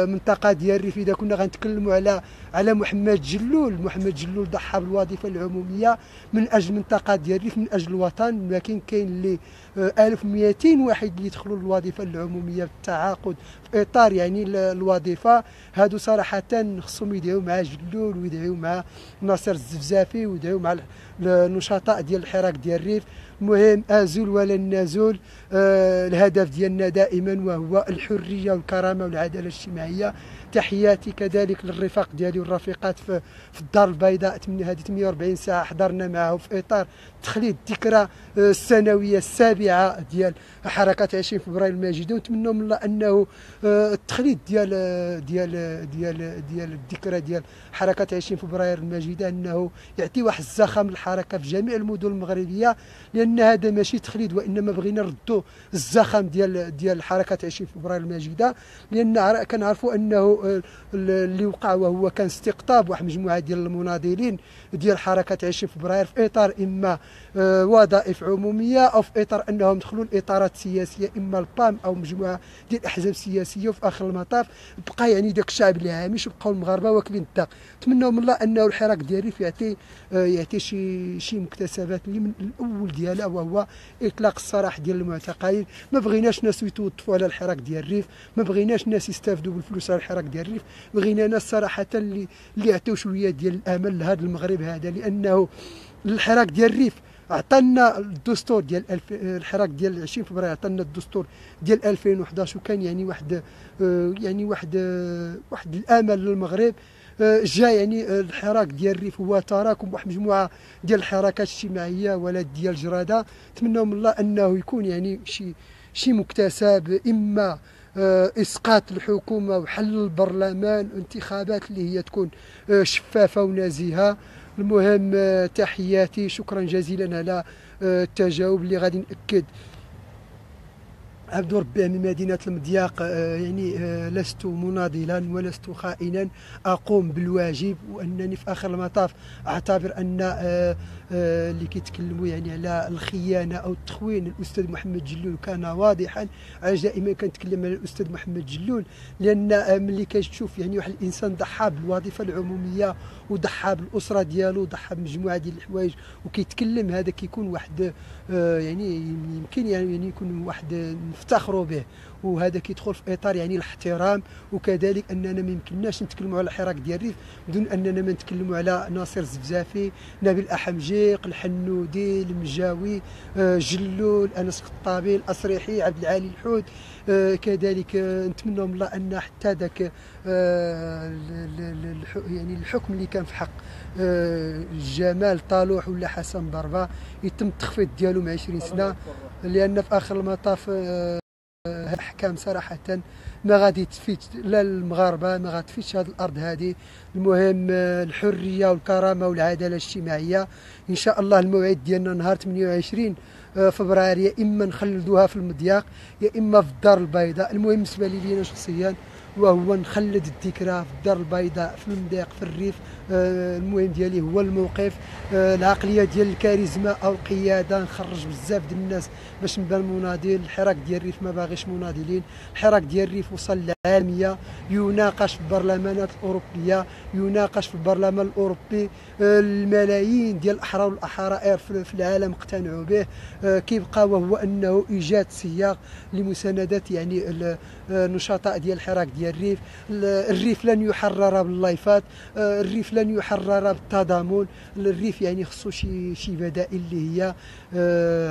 منطقة ديال الريف، اذا كنا غنتكلموا على محمد جلول ضحى بالوظيفة العمومية من اجل منطقة ديال الريف، من اجل الوطن. لكن كاين اللي 1200 واحد اللي يدخلوا للوظيفة العمومية بالتعاقد في في اطار يعني الوظيفه. هادو صراحه خصهم يدعيو مع جلول ويدعيو مع ناصر الزفزافي ويدعيو مع النشطاء ديال الحراك ديال الريف. المهم ازول ولا نزول، الهدف ديالنا دائما وهو الحريه والكرامه والعداله الاجتماعيه. تحياتي كذلك للرفاق ديالي والرفيقات في الدار البيضاء. هذه 48 ساعه حضرنا معه في اطار تخليد الذكرى السنويه السابعه ديال حركه 20 فبراير المجيده، ونتمنوا من الله انه التخليد ديال الذكرى ديال حركه 20 فبراير المجيده انه يعطي واحد الزخم للحركه في جميع المدن المغربيه، لان هذا ماشي تخليد وانما بغينا نردوا الزخم ديال حركه 20 فبراير المجيده، لان كنعرفوا انه اللي وقع وهو كان استقطاب واحد مجموعه ديال المناضلين ديال حركه 20 فبراير في اطار اما وظائف عموميه او في اطار انهم دخلوا الاطارات السياسيه اما البام او مجموعه ديال الاحزاب السياسيه، وفي اخر المطاف بقى يعني داك الشعب اللي هامش وبقاو المغاربه واكلين الدق. نتمنوا من الله انه الحراك ديال الريف يعطي شي مكتسبات اللي من الاول ديالها وهو اطلاق السراح ديال المعتقلين. ما بغيناش ناس يتوظفوا على الحراك ديال الريف، ما بغيناش ناس يستافدوا بالفلوس على الحراك ديال الريف، بغينا ناس صراحه اللي يعطيو شويه ديال الامل لهذا المغرب هذا، لانه الحراك ديال الريف عطانا الدستور ديال الحراك ديال 20 فبراير عطانا الدستور ديال 2011 وكان يعني واحد الامل للمغرب. جا يعني الحراك ديال الريف هو تراكم واحد مجموعه ديال الحركات الاجتماعيه ولا ديال جراده. نتمنوا من الله انه يكون يعني شي مكتسب، اما اسقاط الحكومه وحل البرلمان، انتخابات اللي هي تكون شفافه ونزيهه. المهم تحياتي، شكرا جزيلا على التجاوب اللي غادي ناكد. عبد ربه من مدينة المضياق. يعني لست مناضلا ولست خائنا، أقوم بالواجب، وأنني في آخر المطاف أعتبر أن اللي كيتكلموا يعني على الخيانة أو التخوين الأستاذ محمد جلول كان واضحا. دائما كنتكلم على الأستاذ محمد جلول لأن ملي كتشوف يعني واحد الإنسان ضحى بالوظيفة العمومية وضحى بالأسرة ديالو وضحى بمجموعة ديال الحوايج وكيتكلم، هذا كيكون واحد يعني يمكن يعني يكون واحد نفتخروا به، وهذا كيدخل في اطار يعني الاحترام. وكذلك اننا ما يمكنناش نتكلموا على الحراك ديال الريف بدون اننا ما نتكلموا على ناصر الزفزافي، نبيل احمجيق، الحنودي، المجاوي، جلول، انس خطابي، الاصريحي، عبد العالي الحود. كذلك نتمنى من الله ان حتى ذاك يعني الحكم اللي كان في حق جمال طالوح ولا حسن ضربه يتم التخفيض ديالو من 20 سنه، لان في اخر المطاف الاحكام صراحه ما غادي تفيد لا المغاربه، ما غادي تفيدش هذه الارض هذه. المهم الحريه والكرامه والعداله الاجتماعيه. ان شاء الله الموعد ديالنا نهار 28 فبراير، يا اما نخلدوها في المضياق يا اما في الدار البيضاء. المهم بالنسبه لي انا شخصيا وهو نخلد الذكرى في الدار البيضاء في المضياق في الريف. المهم ديالي هو الموقف، العقليه ديال الكاريزما او القياده، نخرج بزاف ديال الناس باش نبان مناضل. الحراك ديال الريف ما باغيش مناضلين، الحراك ديال الريف وصل للعالميه، يناقش في البرلمانات الاوروبيه، يناقش في البرلمان الاوروبي. الملايين ديال الاحرار والاحرائر في العالم اقتنعوا به. كيبقى وهو انه ايجاد سياق لمسانده يعني النشطاء ديال الحراك ديال الريف. الريف لن يحرر باللايفات، الريف لن يحرر بالتضامن. الريف يعني خصو شي بدائل اللي هي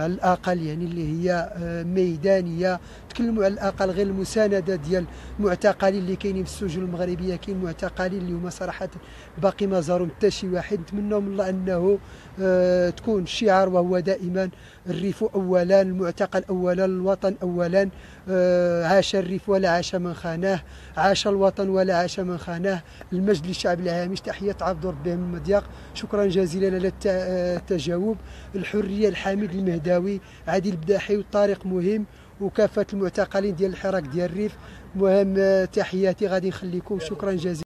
على الاقل يعني اللي هي ميدانيه. تكلموا على الاقل غير المسانده ديال المعتقلين اللي كاينين في السجون المغربيه. كاين معتقلين اللي هما صراحه باقي ما زاروا حتى شي واحد. نتمنوا من الله انه تكون الشعار وهو دائما الريف اولا، المعتقل اولا، الوطن اولا. عاش الريف ولا عاش من خاناه، عاش الوطن ولا عاش من خاناه. المجد للشعب الهامش. تحية عبد ربه من المضياق، شكرا جزيلا على التجاوب. الحرية الحامد المهداوي، عادل بداحي وطارق مهم وكافة المعتقلين ديال الحراك ديال الريف. المهم تحياتي، غادي نخليكم، شكرا جزيلا.